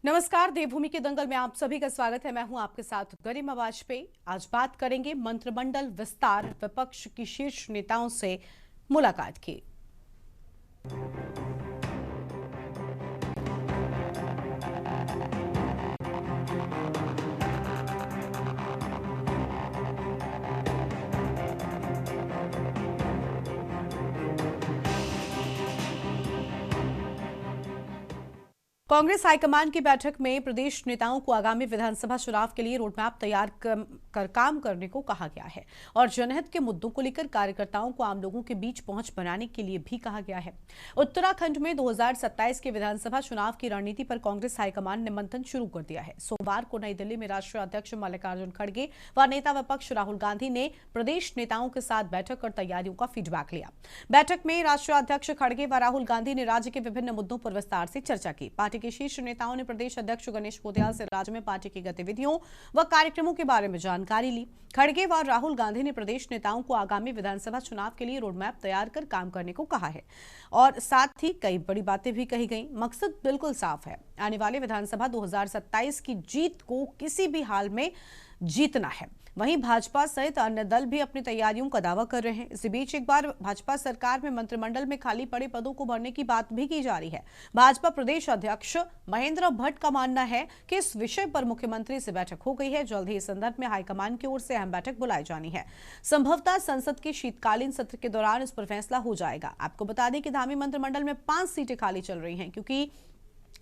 नमस्कार, देवभूमि के दंगल में आप सभी का स्वागत है। मैं हूं आपके साथ गरिमा वाजपेयी। आज बात करेंगे मंत्रिमंडल विस्तार, विपक्ष की शीर्ष नेताओं से मुलाकात की। कांग्रेस हाईकमान की बैठक में प्रदेश नेताओं को आगामी विधानसभा चुनाव के लिए रोडमैप तैयार कर काम करने को कहा गया है और जनहित के मुद्दों को लेकर कार्यकर्ताओं को आम लोगों के बीच पहुंच बनाने के लिए भी कहा गया है। उत्तराखंड में 2027 के विधानसभा चुनाव की रणनीति पर कांग्रेस हाईकमान ने मंथन शुरू कर दिया है। सोमवार को नई दिल्ली में राष्ट्रीय अध्यक्ष मल्लिकार्जुन खड़गे व नेता विपक्ष राहुल गांधी ने प्रदेश नेताओं के साथ बैठक कर तैयारियों का फीडबैक लिया। बैठक में राष्ट्रीय अध्यक्ष खड़गे व राहुल गांधी ने राज्य के विभिन्न मुद्दों पर विस्तार से चर्चा की। पार्टी के शीर्ष नेताओं ने प्रदेश अध्यक्ष गणेश गोदियाल से राज्य में पार्टी की गतिविधियों व कार्यक्रमों के बारे में जानकारी ली। खड़गे व राहुल गांधी ने प्रदेश नेताओं को आगामी विधानसभा चुनाव के लिए रोडमैप तैयार कर काम करने को कहा है और साथ ही कई बड़ी बातें भी कही गई। मकसद बिल्कुल साफ है, आने वाले विधानसभा 2027 की जीत को किसी भी हाल में जीतना है। वहीं भाजपा सहित अन्य दल भी अपनी तैयारियों का दावा कर रहे हैं। इसी बीच एक बार भाजपा सरकार में मंत्रिमंडल में खाली पड़े पदों को भरने की बात भी की जा रही है। भाजपा प्रदेश अध्यक्ष महेंद्र भट्ट का मानना है कि इस विषय पर मुख्यमंत्री से बैठक हो गई है। जल्द ही इस संदर्भ में हाईकमान की ओर से अहम बैठक बुलाई जानी है। संभवतः संसद के शीतकालीन सत्र के दौरान इस पर फैसला हो जाएगा। आपको बता दें कि धामी मंत्रिमंडल में 5 सीटें खाली चल रही हैं, क्योंकि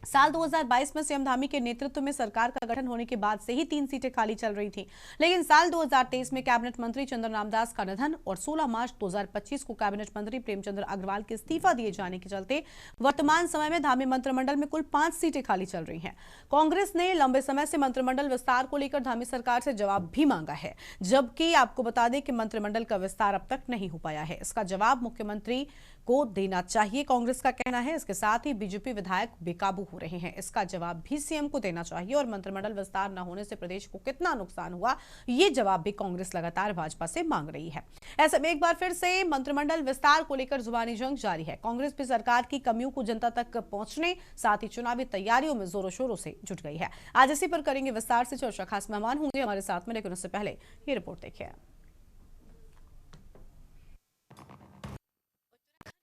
साल 2022 में सीएम धामी के नेतृत्व में सरकार का गठन होने के बाद से ही 3 सीटें खाली चल रही थी। लेकिन साल 2023 में कैबिनेट मंत्री चंद्र रामदास का निधन और 16 मार्च 2025 को कैबिनेट मंत्री प्रेमचंद्र अग्रवाल के इस्तीफा दिए जाने के चलते वर्तमान समय में धामी मंत्रिमंडल में कुल 5 सीटें खाली चल रही हैं। कांग्रेस ने लंबे समय से मंत्रिमंडल विस्तार को लेकर धामी सरकार से जवाब भी मांगा है, जबकि आपको बता दें कि मंत्रिमंडल का विस्तार अब तक नहीं हो पाया है। इसका जवाब मुख्यमंत्री को देना चाहिए, कांग्रेस का कहना है। इसके साथ ही बीजेपी विधायक बेकाबू हो रहे हैं, इसका जवाब भी सीएम को देना चाहिए और मंत्रिमंडल विस्तार न होने से प्रदेश को कितना नुकसान हुआ, ये जवाब भी कांग्रेस लगातार भाजपा से मांग रही है। ऐसे में एक बार फिर से मंत्रिमंडल विस्तार को लेकर जुबानी जंग जारी है। कांग्रेस भी सरकार की कमियों को जनता तक पहुंचने, साथ ही चुनावी तैयारियों में जोरों शोरों से जुट गई है। आज इसी पर करेंगे विस्तार से चर्चा। खास मेहमान होंगे हमारे साथ में, लेकिन उससे पहले ये रिपोर्ट देखिए।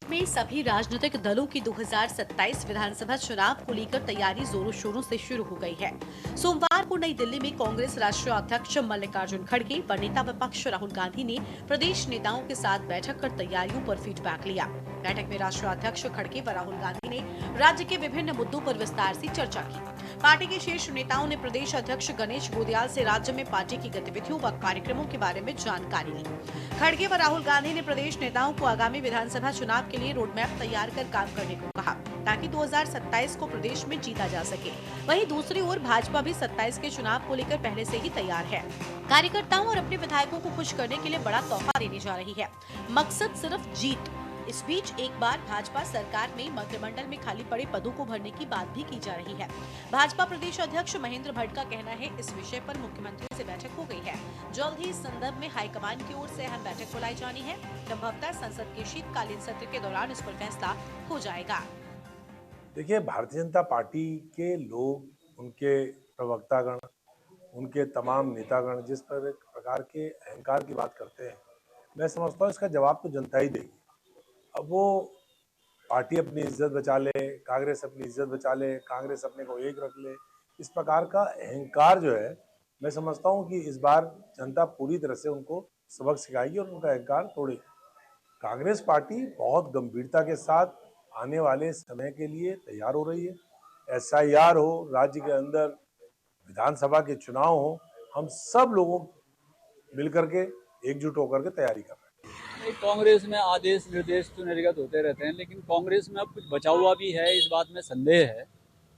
में सभी राजनीतिक दलों की 2027 विधानसभा चुनाव को लेकर तैयारी जोरों शोरों से शुरू हो गई है। सोमवार को नई दिल्ली में कांग्रेस राष्ट्रीय अध्यक्ष मल्लिकार्जुन खड़गे व नेता विपक्ष राहुल गांधी ने प्रदेश नेताओं के साथ बैठक कर तैयारियों पर फीडबैक लिया। बैठक में राष्ट्रीय अध्यक्ष खड़गे व राहुल गांधी ने राज्य के विभिन्न मुद्दों पर विस्तार से चर्चा की। पार्टी के शीर्ष नेताओं ने प्रदेश अध्यक्ष गणेश गोदियाल से राज्य में पार्टी की गतिविधियों व कार्यक्रमों के बारे में जानकारी ली। खड़गे व राहुल गांधी ने प्रदेश नेताओं को आगामी विधानसभा चुनाव के लिए रोडमैप तैयार कर काम करने को कहा, ताकि 2027 को प्रदेश में जीता जा सके। वहीं दूसरी ओर भाजपा भी 27 के चुनाव को लेकर पहले से ही तैयार है। कार्यकर्ताओं और अपने विधायकों को खुश करने के लिए बड़ा तोहफा देने जा रही है। मकसद सिर्फ जीत। इस बीच एक बार भाजपा सरकार में मंत्रिमंडल में खाली पड़े पदों को भरने की बात भी की जा रही है। भाजपा प्रदेश अध्यक्ष महेंद्र भट्ट का कहना है इस विषय पर मुख्यमंत्री से बैठक हो गई है। जल्द ही इस संदर्भ में हाईकमान की ओर से अहम बैठक बुलाई जानी है। संभवतः संसद के शीतकालीन सत्र के दौरान इस पर फैसला हो जाएगा। देखिए, भारतीय जनता पार्टी के लोग, उनके प्रवक्तागण, उनके तमाम नेतागण जिस प्रकार के अहंकार की बात करते हैं, मैं समझता हूँ इसका जवाब तो जनता ही देगी। अब वो पार्टी अपनी इज्जत बचा ले, कांग्रेस अपनी इज्जत बचा ले, कांग्रेस अपने को एक रख ले, इस प्रकार का अहंकार जो है, मैं समझता हूँ कि इस बार जनता पूरी तरह से उनको सबक सिखाएगी और उनका अहंकार तोड़ेगी। कांग्रेस पार्टी बहुत गंभीरता के साथ आने वाले समय के लिए तैयार हो रही है। एसआईआर हो, राज्य के अंदर विधानसभा के चुनाव हो, हम सब लोगों मिलकर के एकजुट होकर के तैयारी कर रहे हैं। कांग्रेस में आदेश निर्देश तो निर्गत होते रहते हैं, लेकिन कांग्रेस में अब कुछ बचा हुआ भी है, इस बात में संदेह है।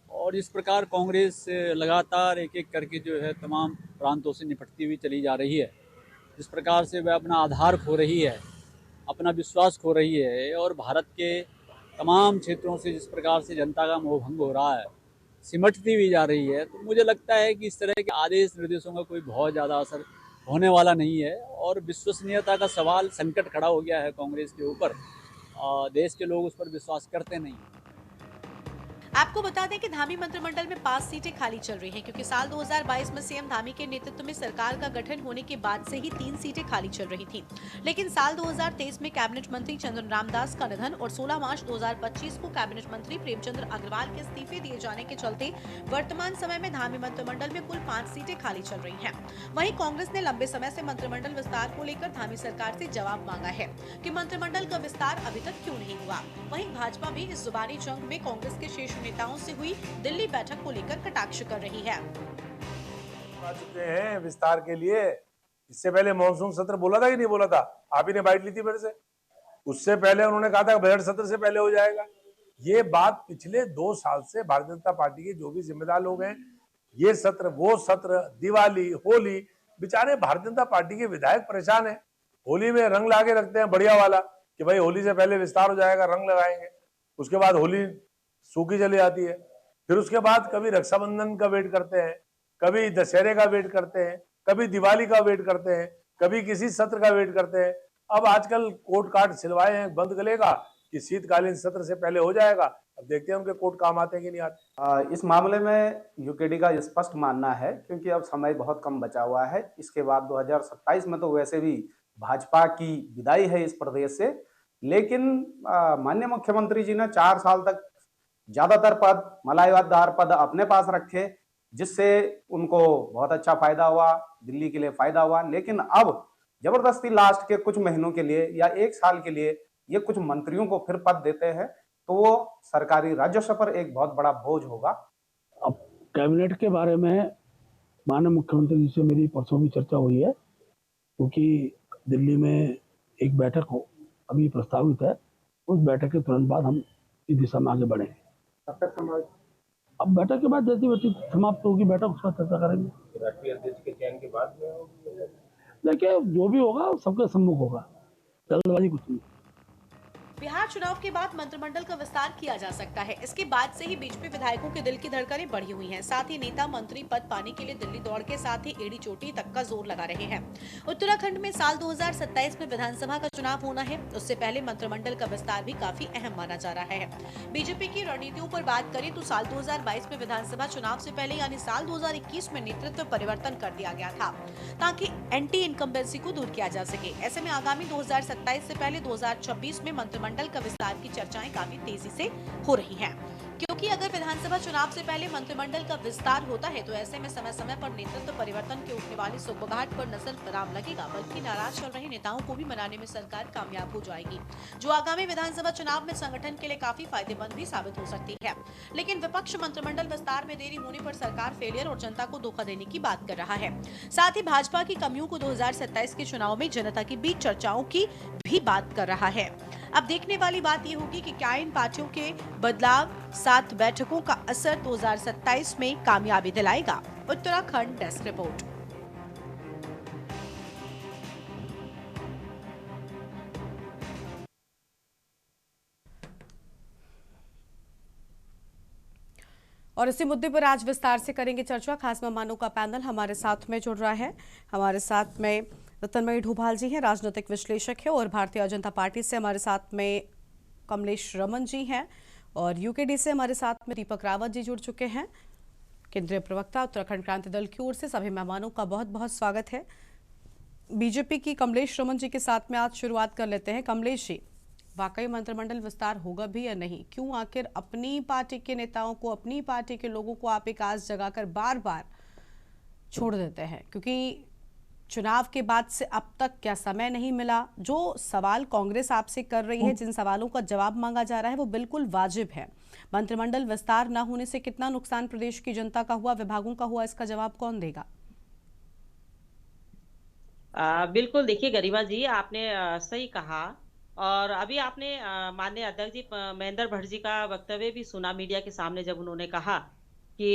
और इस प्रकार कांग्रेस लगातार एक एक करके जो है तमाम प्रांतों से निपटती हुई चली जा रही है। जिस प्रकार से वह अपना आधार खो रही है, अपना विश्वास खो रही है और भारत के तमाम क्षेत्रों से जिस प्रकार से जनता का मोह भंग हो रहा है, सिमटती हुई जा रही है, तो मुझे लगता है कि इस तरह के आदेश निर्देशों का कोई बहुत ज़्यादा असर होने वाला नहीं है और विश्वसनीयता का सवाल, संकट खड़ा हो गया है कांग्रेस के ऊपर। देश के लोग उस पर विश्वास करते नहीं। आपको बता दें कि धामी मंत्रिमंडल में 5 सीटें खाली चल रही हैं, क्योंकि साल 2022 में सीएम धामी के नेतृत्व में सरकार का गठन होने के बाद से ही 3 सीटें खाली चल रही थीं। लेकिन साल 2023 में कैबिनेट मंत्री चंद्र रामदास का निधन और 16 मार्च 2025 को कैबिनेट मंत्री प्रेमचंद्र अग्रवाल के इस्तीफे दिए जाने के चलते वर्तमान समय में धामी मंत्रिमंडल में कुल 5 सीटें खाली चल रही हैं। वहीं कांग्रेस ने लंबे समय से मंत्रिमंडल विस्तार को लेकर धामी सरकार से जवाब मांगा है कि मंत्रिमंडल का विस्तार अभी तक क्यों नहीं हुआ। वहीं भाजपा भी इस जुबानी जंग में कांग्रेस के शीर्ष नेताओं से हुई दिल्ली बैठक को लेकर कटाक्ष कर रही है। आ चुके हैं विस्तार के लिए। इससे पहले मानसून सत्र बोला था कि नहीं बोला था? आप ही ने बाइट ली थी मेरे से। उससे पहले उन्होंने कहा था बजट सत्र से पहले हो जाएगा। ये बात पिछले 2 साल से भारतीय जनता पार्टी के जो भी जिम्मेदार लोग हैं, ये सत्र वो सत्र, दिवाली, होली, बेचारे भारतीय जनता पार्टी के विधायक परेशान है। होली में रंग ला के रखते हैं बढ़िया वाला कि भाई होली से पहले विस्तार हो जाएगा, रंग लगाएंगे। उसके बाद होली सूखी चली जाती है। फिर उसके बाद कभी रक्षाबंधन का वेट करते हैं, कभी दशहरे का वेट करते हैं, कभी दिवाली का वेट करते हैं, कभी किसी सत्र का वेट करते हैं। अब आजकल कोर्ट कार्ड सिलवाए हैं बंद गलेगा कि शीतकालीन सत्र से पहले हो जाएगा। अब देखते हैं उनके कोर्ट काम आते हैं कि नहीं आते। इस मामले में यूकेडी का स्पष्ट मानना है, क्योंकि अब समय बहुत कम बचा हुआ है। इसके बाद 2027 में तो वैसे भी भाजपा की विदाई है इस प्रदेश से। लेकिन माननीय मुख्यमंत्री जी ने 4 साल तक ज्यादातर पद, मलाईवादार पद अपने पास रखे, जिससे उनको बहुत अच्छा फायदा हुआ, दिल्ली के लिए फायदा हुआ। लेकिन अब जबरदस्ती लास्ट के कुछ महीनों के लिए या 1 साल के लिए ये कुछ मंत्रियों को फिर पद देते हैं, तो वो सरकारी राजस्व पर एक बहुत बड़ा बोझ होगा। अब कैबिनेट के बारे में माननीय मुख्यमंत्री जी से मेरी परसों भी चर्चा हुई है, क्योंकि दिल्ली में एक बैठक हो अभी प्रस्तावित है। उस बैठक के तुरंत बाद हम इस दिशा में आगे बढ़ेंगे। अब बैठक के बाद जैसी बैठक समाप्त होगी बैठक, उस पर चर्चा करेंगे। राष्ट्रीय अध्यक्ष के चयन के बाद देखिए जो भी होगा सबके सम्मुख होगा, जल्दबाजी कुछ नहीं। बिहार चुनाव के बाद मंत्रिमंडल का विस्तार किया जा सकता है। इसके बाद से ही बीजेपी विधायकों के दिल की धड़कनें बढ़ी हुई हैं। साथ ही नेता मंत्री पद पाने के लिए दिल्ली दौड़ के साथ ही एड़ी चोटी तक का जोर लगा रहे हैं। उत्तराखंड में साल 2027 में विधानसभा का चुनाव होना है। उससे पहले मंत्रिमंडल का विस्तार भी काफी अहम माना जा रहा है। बीजेपी की रणनीतियों पर बात करें तो साल 2022 में विधानसभा चुनाव से पहले यानी साल 2021 में नेतृत्व परिवर्तन कर दिया गया था, ताकि एंटी इनकम्बेंसी को दूर किया जा सके। ऐसे में आगामी 2027 से पहले 2026 में मंत्रिमंडल का विस्तार की चर्चाएं काफी तेजी से हो रही हैं, क्योंकि अगर विधानसभा चुनाव से पहले मंत्रिमंडल का विस्तार होता है तो ऐसे में समय समय पर नेतृत्व परिवर्तन के उठने वाली सुगबुगाहट पर नजर विराम लगेगा, बल्कि नाराज चल रहे नेताओं को भी मनाने में सरकार कामयाब हो जाएगी, जो आगामी विधानसभा चुनाव में संगठन के लिए काफी फायदेमंद भी साबित हो सकती है। लेकिन विपक्ष मंत्रिमंडल विस्तार में देरी होने पर सरकार फेलियर और जनता को धोखा देने की बात कर रहा है। साथ ही भाजपा की कमियों को 2027 के चुनाव में जनता के बीच चर्चाओं की भी बात कर रहा है। अब देखने वाली बात यह होगी कि क्या इन पार्टियों के बदलाव 7 बैठकों का असर 2027 में कामयाबी दिलाएगा। Uttarakhand desk report. और इसी मुद्दे पर आज विस्तार से करेंगे चर्चा। खास मेहमानों का पैनल हमारे साथ में जुड़ रहा है। हमारे साथ में रतनमयी ढोभाल जी हैं, राजनीतिक विश्लेषक है, और भारतीय जनता पार्टी से हमारे साथ में कमलेश रमन जी हैं, और यूकेडी से हमारे साथ में दीपक रावत जी जुड़ चुके हैं, केंद्रीय प्रवक्ता उत्तराखंड क्रांति दल की ओर से। सभी मेहमानों का बहुत बहुत स्वागत है। बीजेपी की कमलेश रमन जी के साथ में आज शुरुआत कर लेते हैं। कमलेश जी, वाकई मंत्रिमंडल विस्तार होगा भी या नहीं? क्यों आखिर अपनी पार्टी के नेताओं को, अपनी पार्टी के लोगों को आप एक आस जगाकर बार बार छोड़ देते हैं? क्योंकि चुनाव के बाद से अब तक क्या समय नहीं मिला? जो सवाल कांग्रेस आपसे कर रही है, जिन सवालों का जवाब मांगा जा रहा है, वो बिल्कुल वाजिब है। मंत्रिमंडल विस्तार न होने से कितना नुकसान प्रदेश की जनता का हुआ, विभागों का हुआ, इसका जवाब कौन देगा? बिल्कुल, देखिए गरिमा जी, आपने सही कहा। और अभी आपने माननीय अध्यक्ष जी महेंद्र भट्ट जी का वक्तव्य भी सुना मीडिया के सामने, जब उन्होंने कहा कि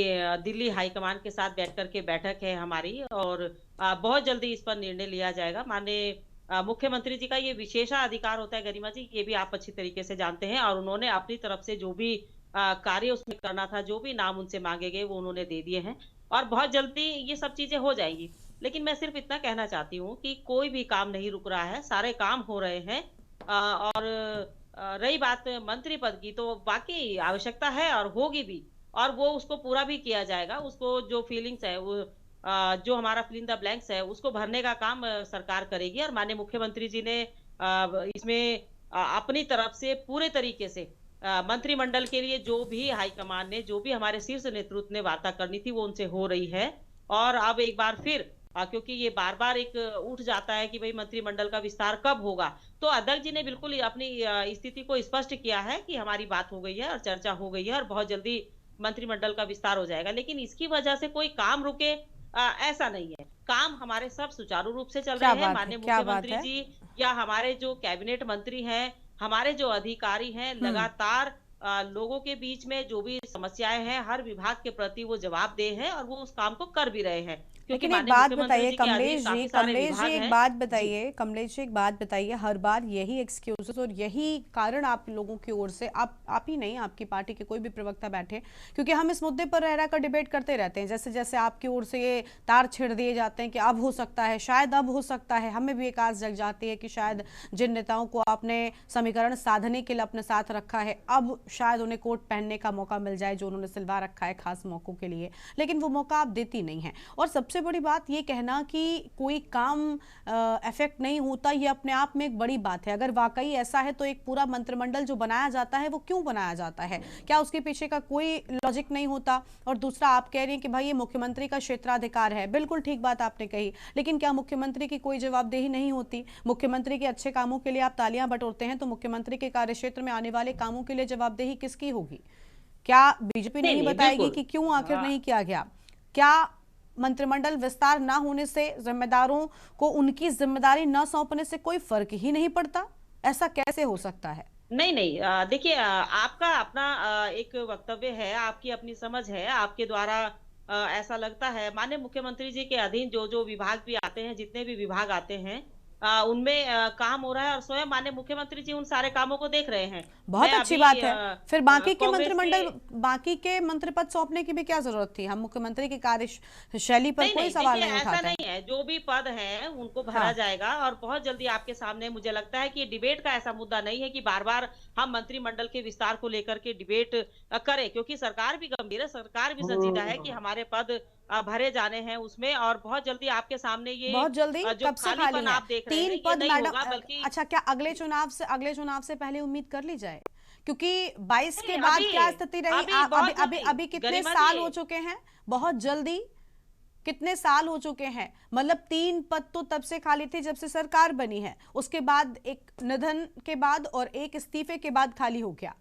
दिल्ली हाईकमान के साथ बैठकर के बैठक है हमारी, और बहुत जल्दी इस पर निर्णय लिया जाएगा। माननीय मुख्यमंत्री जी का ये विशेषाधिकार होता है गरिमा जी, ये भी आप अच्छी तरीके से जानते हैं, और उन्होंने अपनी तरफ से जो भी कार्य उसमें करना था, जो भी नाम उनसे मांगे गए, वो उन्होंने दे दिए हैं, और बहुत जल्दी ये सब चीजें हो जाएंगी। लेकिन मैं सिर्फ इतना कहना चाहती हूँ कि कोई भी काम नहीं रुक रहा है, सारे काम हो रहे हैं, और रही बात मंत्री पद की, तो बाकी आवश्यकता है और होगी भी, और वो उसको पूरा भी किया जाएगा। उसको जो फीलिंग्स है वो जो हमारा फिल इन द ब्लैंक्स है उसको भरने का काम सरकार करेगी, और माननीय मुख्यमंत्री जी ने इसमें अपनी तरफ से पूरे तरीके से मंत्रिमंडल के लिए जो भी हाईकमान ने, जो भी हमारे शीर्ष नेतृत्व ने वार्ता करनी थी वो उनसे हो रही है। और अब एक बार फिर क्योंकि ये बार बार एक उठ जाता है कि भाई मंत्रिमंडल का विस्तार कब होगा, तो अध्यक्ष जी ने बिल्कुल अपनी स्थिति को स्पष्ट किया है कि हमारी बात हो गई है और चर्चा हो गई है और बहुत जल्दी मंत्रिमंडल का विस्तार हो जाएगा। लेकिन इसकी वजह से कोई काम रुके, ऐसा नहीं है। काम हमारे सब सुचारू रूप से चल क्या रहे हैं। बात है, माननीय क्या बात मुख्यमंत्री है। जी या हमारे जो कैबिनेट मंत्री हैं, हमारे जो अधिकारी हैं, हम्म। लगातार लोगों के बीच में जो भी समस्याएं हैं हर विभाग के प्रति वो जवाबदेह हैं और वो उस काम को कर भी रहे हैं, क्योंकि लेकिन एक माननीय बात मुख्यमंत्री बताइए जी के अधीन कमलेश जी, काफी सारे कमलेश जी विभाग एक हैं। बात जी। बताइए, कमलेश जी एक बात बताइए, हर बार यही एक्सक्यूजेस और यही कारण आप लोगों की ओर से, आप ही नहीं, आपकी पार्टी के कोई भी प्रवक्ता बैठे, क्योंकि हम इस मुद्दे पर रह रहकर डिबेट करते रहते हैं, जैसे जैसे आपकी ओर से ये तार छेड़ दिए जाते हैं कि अब हो सकता है, शायद अब हो सकता है, हमें भी एक आस जग जाती है कि शायद जिन नेताओं को आपने समीकरण साधने के लिए अपने साथ रखा है, अब शायद उन्हें कोट पहनने का मौका मिल जाए जो उन्होंने सिलवा रखा है खास मौकों के लिए, लेकिन वो मौका आप देती नहीं है। और सबसे बड़ी बात ये कहना कि कोई काम इफेक्ट नहीं होता, ये अपने आप में एक बड़ी बात है। अगर वाकई ऐसा है तो एक पूरा मंत्रिमंडल जो बनाया जाता है वो क्यों बनाया जाता है, क्या उसके पीछे का कोई लॉजिक नहीं होता? और दूसरा, आप कह रही हैं कि भाई ये मुख्यमंत्री का क्षेत्राधिकार है, बिल्कुल ठीक बात आपने कही, लेकिन क्या मुख्यमंत्री की कोई जवाबदेही नहीं होती? मुख्यमंत्री के अच्छे कामों के लिए आप तालियां बटोरते हैं, तो मुख्यमंत्री के कार्यक्षेत्र में आने वाले कामों के लिए जवाबदेही किसकी होगी? क्या बीजेपी नहीं नहीं बताएगी बिल्कुल। कि क्यों आखिर हाँ। नहीं किया गया? क्या मंत्रिमंडल विस्तार ना होने से जिम्मेदारों को उनकी जिम्मेदारी न सौंपने से कोई फर्क ही नहीं पड़ता? ऐसा कैसे हो सकता है? नहीं नहीं, देखिए, आपका अपना एक वक्तव्य है, आपकी अपनी समझ है, आपके द्वारा ऐसा लगता है। माननीय मुख्यमंत्री जी के अधीन जो जो विभाग भी आते हैं, जितने भी विभाग आते हैं, उनमें काम हो रहा है और स्वयं माननीय मुख्यमंत्री जी उन सारे कामों को देख रहे हैं। बहुत मैं अच्छी अभी बात है। फिर बाकी के कांग्रेस मंत्रिमंडल, के बाकी के मंत्री पद सौंपने की भी क्या जरूरत थी? हम मुख्यमंत्री की कार्यशैली पर नहीं कोई नहीं, सवाल देखिए नहीं ऐसा उठाते हैं। नहीं है, जो भी पद हैं उनको भरा हाँ। जाएगा और बहुत जल्दी आपके सामने। मुझे लगता है कि डिबेट का ऐसा मुद्दा नहीं है कि बार बार हम मंत्रिमंडल के विस्तार को लेकर के डिबेट करें, क्योंकि सरकार भी गंभीर है, सरकार भी संजीदा है कि हमारे पद भरे जाने हैं उसमें, और बहुत जल्दी आपके सामने ये बहुत जल्दी? जो कब से खाली खालीपन है? आप देख रहे हैं 3 ये पद नहीं मैडम, होगा, बल्कि अच्छा, क्या अगले चुनाव से पहले उम्मीद कर ली जाए? क्योंकि 22 के नहीं, बाद अभी क्या स्थिति रही? अभी अभी बहुत अभी जल्दी अभी कितने गरिमा साल जी। हो चुके हैं? बहुत जल्दी कितने साल हो चुके हैं? मतलब 3 पद तो तब से खाली थे जब से सरकार बनी है, उसके बाद एक निधन के बाद और एक इस्तीफे के बाद खाली हो गया,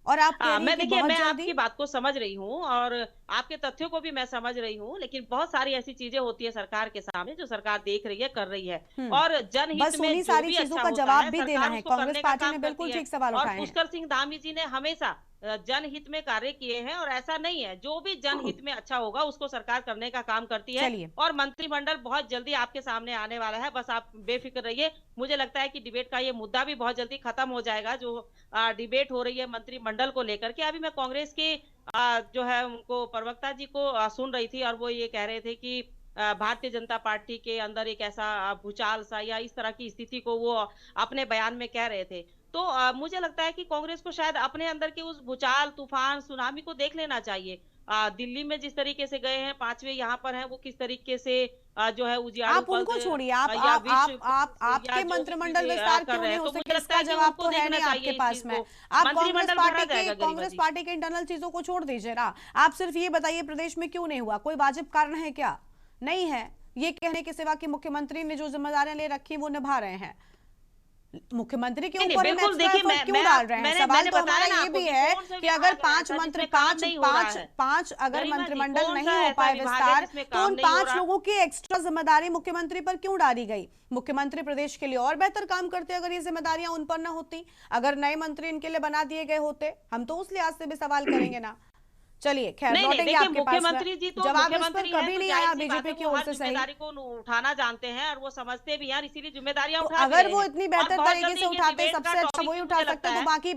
और आप कह रही मैं हैं कि देखिए, बहुत मैं जल्दी। आपकी बात को समझ रही हूँ और आपके तथ्यों को भी मैं समझ रही हूँ, लेकिन बहुत सारी ऐसी चीजें होती है सरकार के सामने जो सरकार देख रही है, कर रही है, और जनहित बस में उन्हीं जो सारी भी चीजों अच्छा का होता जवाब है भी देना सरकार है। उसको कांग्रेस करने का पार्टी ने काम बिल्कुल करती है। ठीक सवाल और उठाए हैं। पुष्कर सिंह धामी जी ने हमेशा जनहित में कार्य किए हैं, और ऐसा नहीं है, जो भी जनहित में अच्छा होगा उसको सरकार करने का काम करती है। चलिए, और मंत्रिमंडल बहुत जल्दी आपके सामने आने वाला है, बस आप बेफिक्र रहिए। मुझे लगता है कि डिबेट का ये मुद्दा भी बहुत जल्दी खत्म हो जाएगा, जो डिबेट हो रही है मंत्रिमंडल को लेकर के। अभी मैं कांग्रेस के जो है उनको प्रवक्ता जी को सुन रही थी, और वो ये कह रहे थे कि भारतीय जनता पार्टी के अंदर एक ऐसा भूचाल सा या इस तरह की स्थिति को वो अपने बयान में कह रहे थे। तो मुझे लगता है कि कांग्रेस को शायद अपने अंदर के उस भूचाल, तूफान, सुनामी को देख लेना चाहिए। दिल्ली में जिस तरीके से गए हैं, 5वें यहाँ पर हैं, वो किस तरीके से जो है उजियारू आप पद उनको छोड़िए, या विश्व आपके या जो भी मंत्रिमंडल चीजें विस्तार कर क्यों रहे नहीं हैं, हो तो मुझे सके, लगता इसका है कि जवाब उनको तो है देखना नहीं चाहिए आपके इस पास चीज में। को। आप मंत्रिमंडल भरा जाएगा गरिमा कांग्रेस जी। पार्टी के इंटरनल चीजों को छोड़ दीजिए ना। आप सिर्फ ये बताइए प्रदेश में क्यों नहीं हुआ? कोई वाजिब कारण है क्या? नहीं है, ये कहने के सिवा कि मुख्यमंत्री ने जो जिम्मेदारियां ले रखी वो निभा रहे हैं। मुख्यमंत्री के नहीं नहीं, ऊपर हम बिल्कुल एक्स्ट्रा देखिए, एफर्ट क्यों डाल रहे हैं? सवाल मैंने तो बताया हमारा ना ये आपको भी कि है कौन सा कि अगर विभाग है ऐसा जिसमें काम नहीं हो रहा है। पांच अगर गरिमा जी, मंत्रिमंडल कौन नहीं सा हो ऐसा पाए विभाग है विस्तार, जिसमें तो काम उन नहीं हो 5 रहा? लोगों की एक्स्ट्रा जिम्मेदारी मुख्यमंत्री पर क्यों डाली गई? मुख्यमंत्री प्रदेश के लिए और बेहतर काम करते अगर ये जिम्मेदारियां उन पर न होती, अगर नए मंत्री इनके लिए बना दिए गए होते, हम तो उस लिहाज से भी सवाल करेंगे ना। चलिए खैर नहीं नहीं लौटेंगे देखिए, आपके पास में। मुख्यमंत्री जी तो जवाब इस पर मुख्यमंत्री है कभी तो नहीं जाहिर आया सी बात बीजेपी है की वो ओर हर से, सही। जिम्मेदारी को उठाना जानते हैं और वो समझते भी हैं और इसीलिए जिम्मेदारियां तो उठा भी अगर रहे वो हैं। इतनी और बेहतर बहुत तरीके जल्दी से ये उठाते, डिबेट का सबसे अच्छा टॉपिक वही भी उठा मुझे सकते, लगता तो है बाकी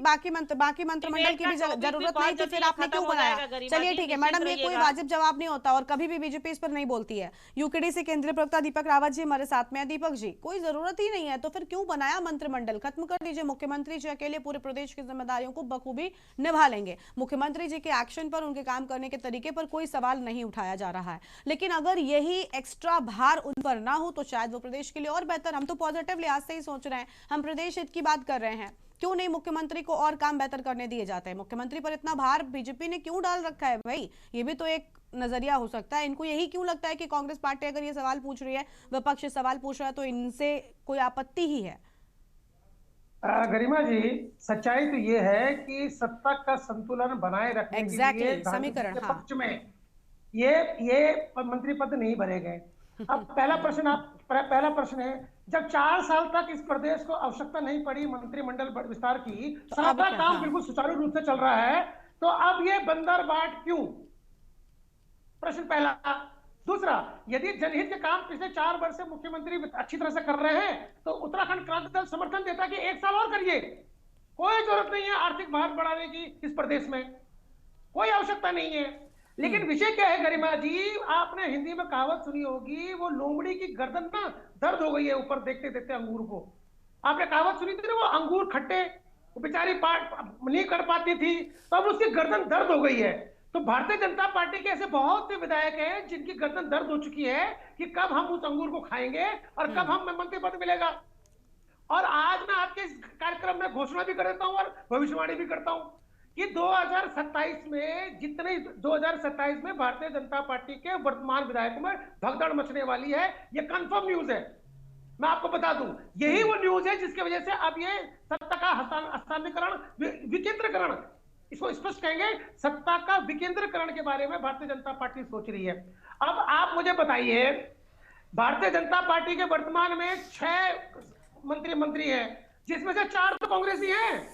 मंत्रिमंडल डिबेट की का भी टॉपिक भी जरूरत नहीं बहुत थी, जल्दी फिर ये आपने खत्म क्यों हो बनाया? जाएगा गरिमा चलिए जी, ठीक है निश्चिंत मैडम, ये कोई रहिएगा। वाजिब जवाब नहीं होता और कभी भी बीजेपी इस पर नहीं बोलती है। यूकेडी से केंद्रीय प्रवक्ता दीपक रावत जी हमारे साथ में है। दीपक जी, कोई जरूरत ही नहीं है तो फिर क्यों बनाया मंत्रिमंडल? खत्म कर दीजिए, मुख्यमंत्री जी अकेले पूरे प्रदेश की जिम्मेदारियों को बखूबी निभा लेंगे। मुख्यमंत्री जी के एक्शन पर, उनके काम करने के तरीके पर कोई सवाल नहीं उठाया जा रहा है, लेकिन अगर यही एक्स्ट्रा भार उन पर ना हो तो शायद वो प्रदेश के लिए और बेहतर। हम तो पॉजिटिव लिहाज से ही सोच रहे हैं, हम प्रदेश हित की बात कर रहे हैं। क्यों नहीं मुख्यमंत्री को और काम बेहतर करने दिए जाते हैं? मुख्यमंत्री पर इतना भार बीजेपी ने क्यों डाल रखा है भाई? ये भी तो एक नजरिया हो सकता है। इनको यही क्यों लगता है कि कांग्रेस पार्टी अगर ये सवाल पूछ रही है, विपक्ष सवाल पूछ रहा है, तो इनसे कोई आपत्ति ही है? गरिमा जी, सच्चाई तो ये है कि सत्ता का संतुलन बनाए रखने के लिए एग्जैक्टली, समीकरण। के हाँ, पक्ष में ये मंत्री पद नहीं भरे गए। अब पहला प्रश्न है, जब 4 साल तक इस प्रदेश को आवश्यकता नहीं पड़ी मंत्रिमंडल विस्तार की, तो अब सारा क्या? काम हाँ, बिल्कुल सुचारू रूप से चल रहा है, तो अब ये बंदर बाट क्यों? प्रश्न पहला। दूसरा, यदि जनहित के काम पिछले 4 वर्ष से मुख्यमंत्री अच्छी तरह से कर रहे हैं तो उत्तराखंड क्रांति दल समर्थन देता कि 1 साल और करिए। कोई जरूरत नहीं है आर्थिक भार बढ़ाने की इस प्रदेश में, कोई आवश्यकता नहीं है। लेकिन विषय क्या है गरिमा जी, आपने हिंदी में कहावत सुनी होगी, वो लोमड़ी की गर्दन ना दर्द हो गई है ऊपर देखते देखते अंगूर को। आपने कहावत सुनी थी ना, वो अंगूर खट्टे, वो बेचारी नहीं कर पाती थी, तो अब उसकी गर्दन दर्द हो गई है। तो भारतीय जनता पार्टी के ऐसे बहुत से विधायक हैं जिनकी गर्दन दर्द हो चुकी है कि कब हम उस अंगूर को खाएंगे और कब हम मंत्री पद मिलेगा। और आज मैं आपके इस कार्यक्रम में घोषणा भी कर देता हूं और भविष्यवाणी भी करता हूं कि 2027 में भारतीय जनता पार्टी के वर्तमान विधायकों में भगदड़ मचने वाली है। ये कंफर्म न्यूज है, मैं आपको बता दूं। यही वो न्यूज है जिसकी वजह से अब ये सत्ता का हस्तांतरीकरण, विकेंद्रीकरण, इसको स्पष्ट कहेंगे, सत्ता का विकेंद्रीकरण के बारे में भारतीय जनता पार्टी सोच रही है। अब आप मुझे बताइए, भारतीय जनता पार्टी के वर्तमान में 6 मंत्री हैं, जिसमें से 4 तो कांग्रेसी हैं।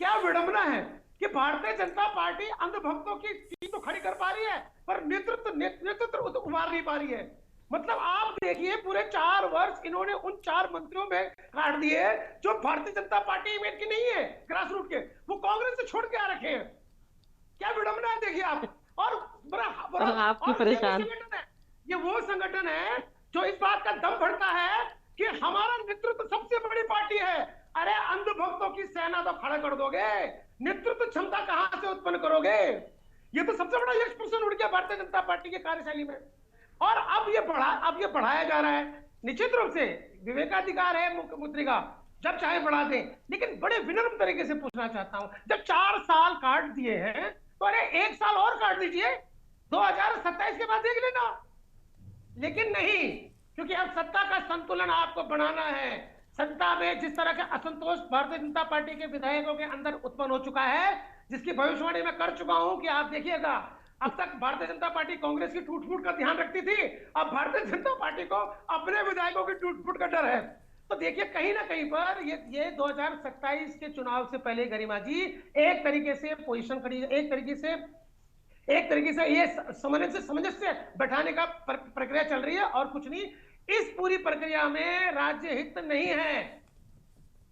क्या विडंबना है कि भारतीय जनता पार्टी अंधभक्तों की टीम तो खड़ी कर पा रही है पर नेतृत्व उभार नहीं पा रही है। मतलब आप देखिए, पूरे 4 वर्ष इन्होंने उन 4 मंत्रियों में काट दिए जो भारतीय जनता पार्टी इमेज की नहीं है, ग्रास रूट के, वो कांग्रेस से छोड़ के आ रखे हैं। क्या विडंबना है देखिए आप। और आपकी परेशान, ये वो संगठन है जो इस बात का दम भरता है कि हमारा नेतृत्व सबसे बड़ी पार्टी है। अरे अंधभक्तों की सेना तो खड़ा कर दोगे, नेतृत्व क्षमता कहां से उत्पन्न करोगे? ये तो सबसे बड़ा यश प्रश्न उठ गया भारतीय जनता पार्टी की कार्यशैली में। और अब ये बढ़ाया जा रहा है। निश्चित रूप से विवेकाधिकार है मुख्यमंत्री का, जब चाहे बढ़ा दें, लेकिन बड़े विनम्र तरीके से पूछना चाहता हूं, जब 4 साल काट दिए हैं तो अरे 1 साल और काट दीजिए, 2027 के बाद देख लेना। लेकिन नहीं, क्योंकि अब सत्ता का संतुलन आपको बनाना है। सत्ता में जिस तरह का असंतोष भारतीय जनता पार्टी के विधायकों के अंदर उत्पन्न हो चुका है, जिसकी भविष्यवाणी मैं कर चुका हूं कि आप देखिएगा, अब तक भारतीय जनता पार्टी कांग्रेस की टूट-फूट का ध्यान रखती थी, अब भारतीय जनता पार्टी को अपने विधायकों की टूट-फूट का डर है। तो देखिए, कहीं ना कहीं पर ये 2027 के चुनाव से पहले गरिमा जी एक तरीके से पोजीशन खड़ी, एक तरीके से ये सामंजस्य बैठाने का प्रक्रिया चल रही है और कुछ नहीं। इस पूरी प्रक्रिया में राज्य हित नहीं है,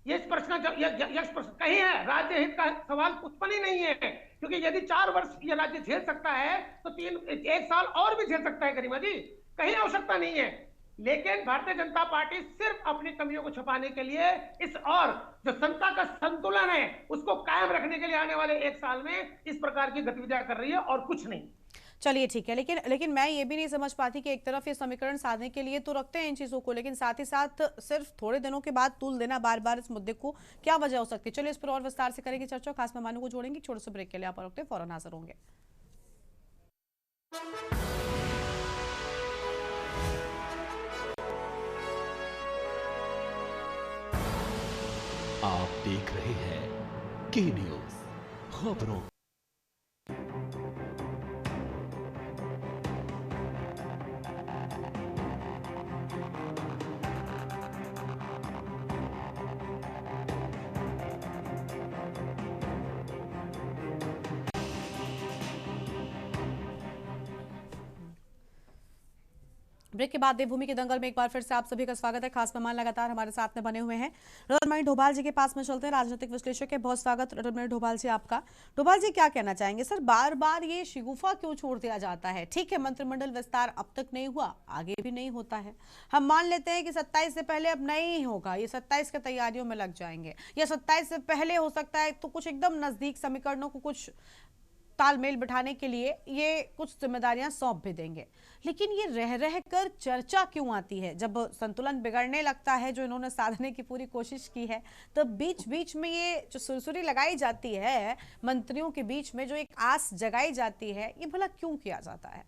ये प्रश्न कहीं है, राज्य हित का सवाल उत्पन्न ही नहीं है। क्योंकि यदि 4 वर्ष ये राज्य झेल सकता है तो 1 साल और भी झेल सकता है गरिमा जी, कहीं आवश्यकता नहीं है। लेकिन भारतीय जनता पार्टी सिर्फ अपनी कमियों को छुपाने के लिए और जो सत्ता का संतुलन है उसको कायम रखने के लिए आने वाले 1 साल में इस प्रकार की गतिविधियां कर रही है और कुछ नहीं। चलिए ठीक है, लेकिन मैं ये भी नहीं समझ पाती कि एक तरफ ये समीकरण साधने के लिए तो रखते हैं इन चीजों को, लेकिन साथ ही साथ सिर्फ थोड़े दिनों के बाद तूल देना बार बार इस मुद्दे को, क्या वजह हो सकती है? चलिए इस पर और विस्तार से करेंगे चर्चा, खास मेहमानों को जोड़ेंगे। छोटे से ब्रेक के लिए आप रुकते हैं, फौरन हाजिर होंगे। आप देख रहे हैं के न्यूज खबरों। ब्रेक के बाद देवभूमि के दंगल में एक बार फिर से आप सभी का स्वागत है। खास मेहमान लगातार हमारे साथ में बने हुए हैं। रतनमणि ढोभाल जी के पास में चलते हैं, राजनीतिक विश्लेषक है। बहुत स्वागत रतनमणि ढोभाल जी आपका। ढोभाल जी, क्या कहना चाहेंगे सर, बार बार ये शिगुफा क्यों छोड़ दिया जाता है? ठीक है, मंत्रिमंडल विस्तार अब तक नहीं हुआ, आगे भी नहीं होता है। हम मान लेते हैं कि 27 से पहले अब नहीं होगा, ये 27 की तैयारियों में लग जाएंगे, या 27 से पहले हो सकता है तो कुछ एकदम नजदीक समीकरणों को कुछ तालमेल बिठाने के लिए ये कुछ जिम्मेदारियां सौंप भी देंगे। लेकिन ये रह रह कर चर्चा क्यों आती है? जब संतुलन बिगड़ने लगता है, जो इन्होंने साधने की पूरी कोशिश की है, तो बीच बीच में ये जो सुरसुरी लगाई जाती है मंत्रियों के बीच में, जो एक आस जगाई जाती है, ये भला क्यों किया जाता है?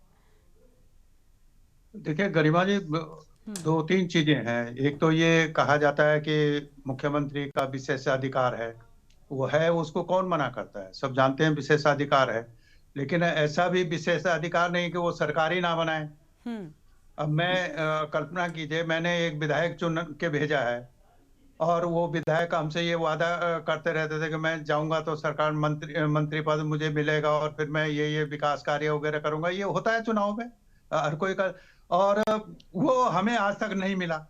देखिए गरिमा जी, दो तीन चीजें हैं। एक तो ये कहा जाता है कि मुख्यमंत्री का विशेषाधिकार है, वो है, उसको कौन मना करता है, सब जानते हैं विशेषाधिकार है। लेकिन ऐसा भी विशेषाधिकार नहीं कि वो सरकारी ना बनाए। अब मैं कल्पना कीजिए, मैंने एक विधायक चुन के भेजा है और वो विधायक हमसे ये वादा करते रहते थे कि मैं जाऊंगा तो सरकार मंत्री पद मुझे मिलेगा और फिर मैं ये विकास कार्य वगैरह करूंगा। ये होता है चुनाव में, हर कोई का, और वो हमें आज तक नहीं मिला।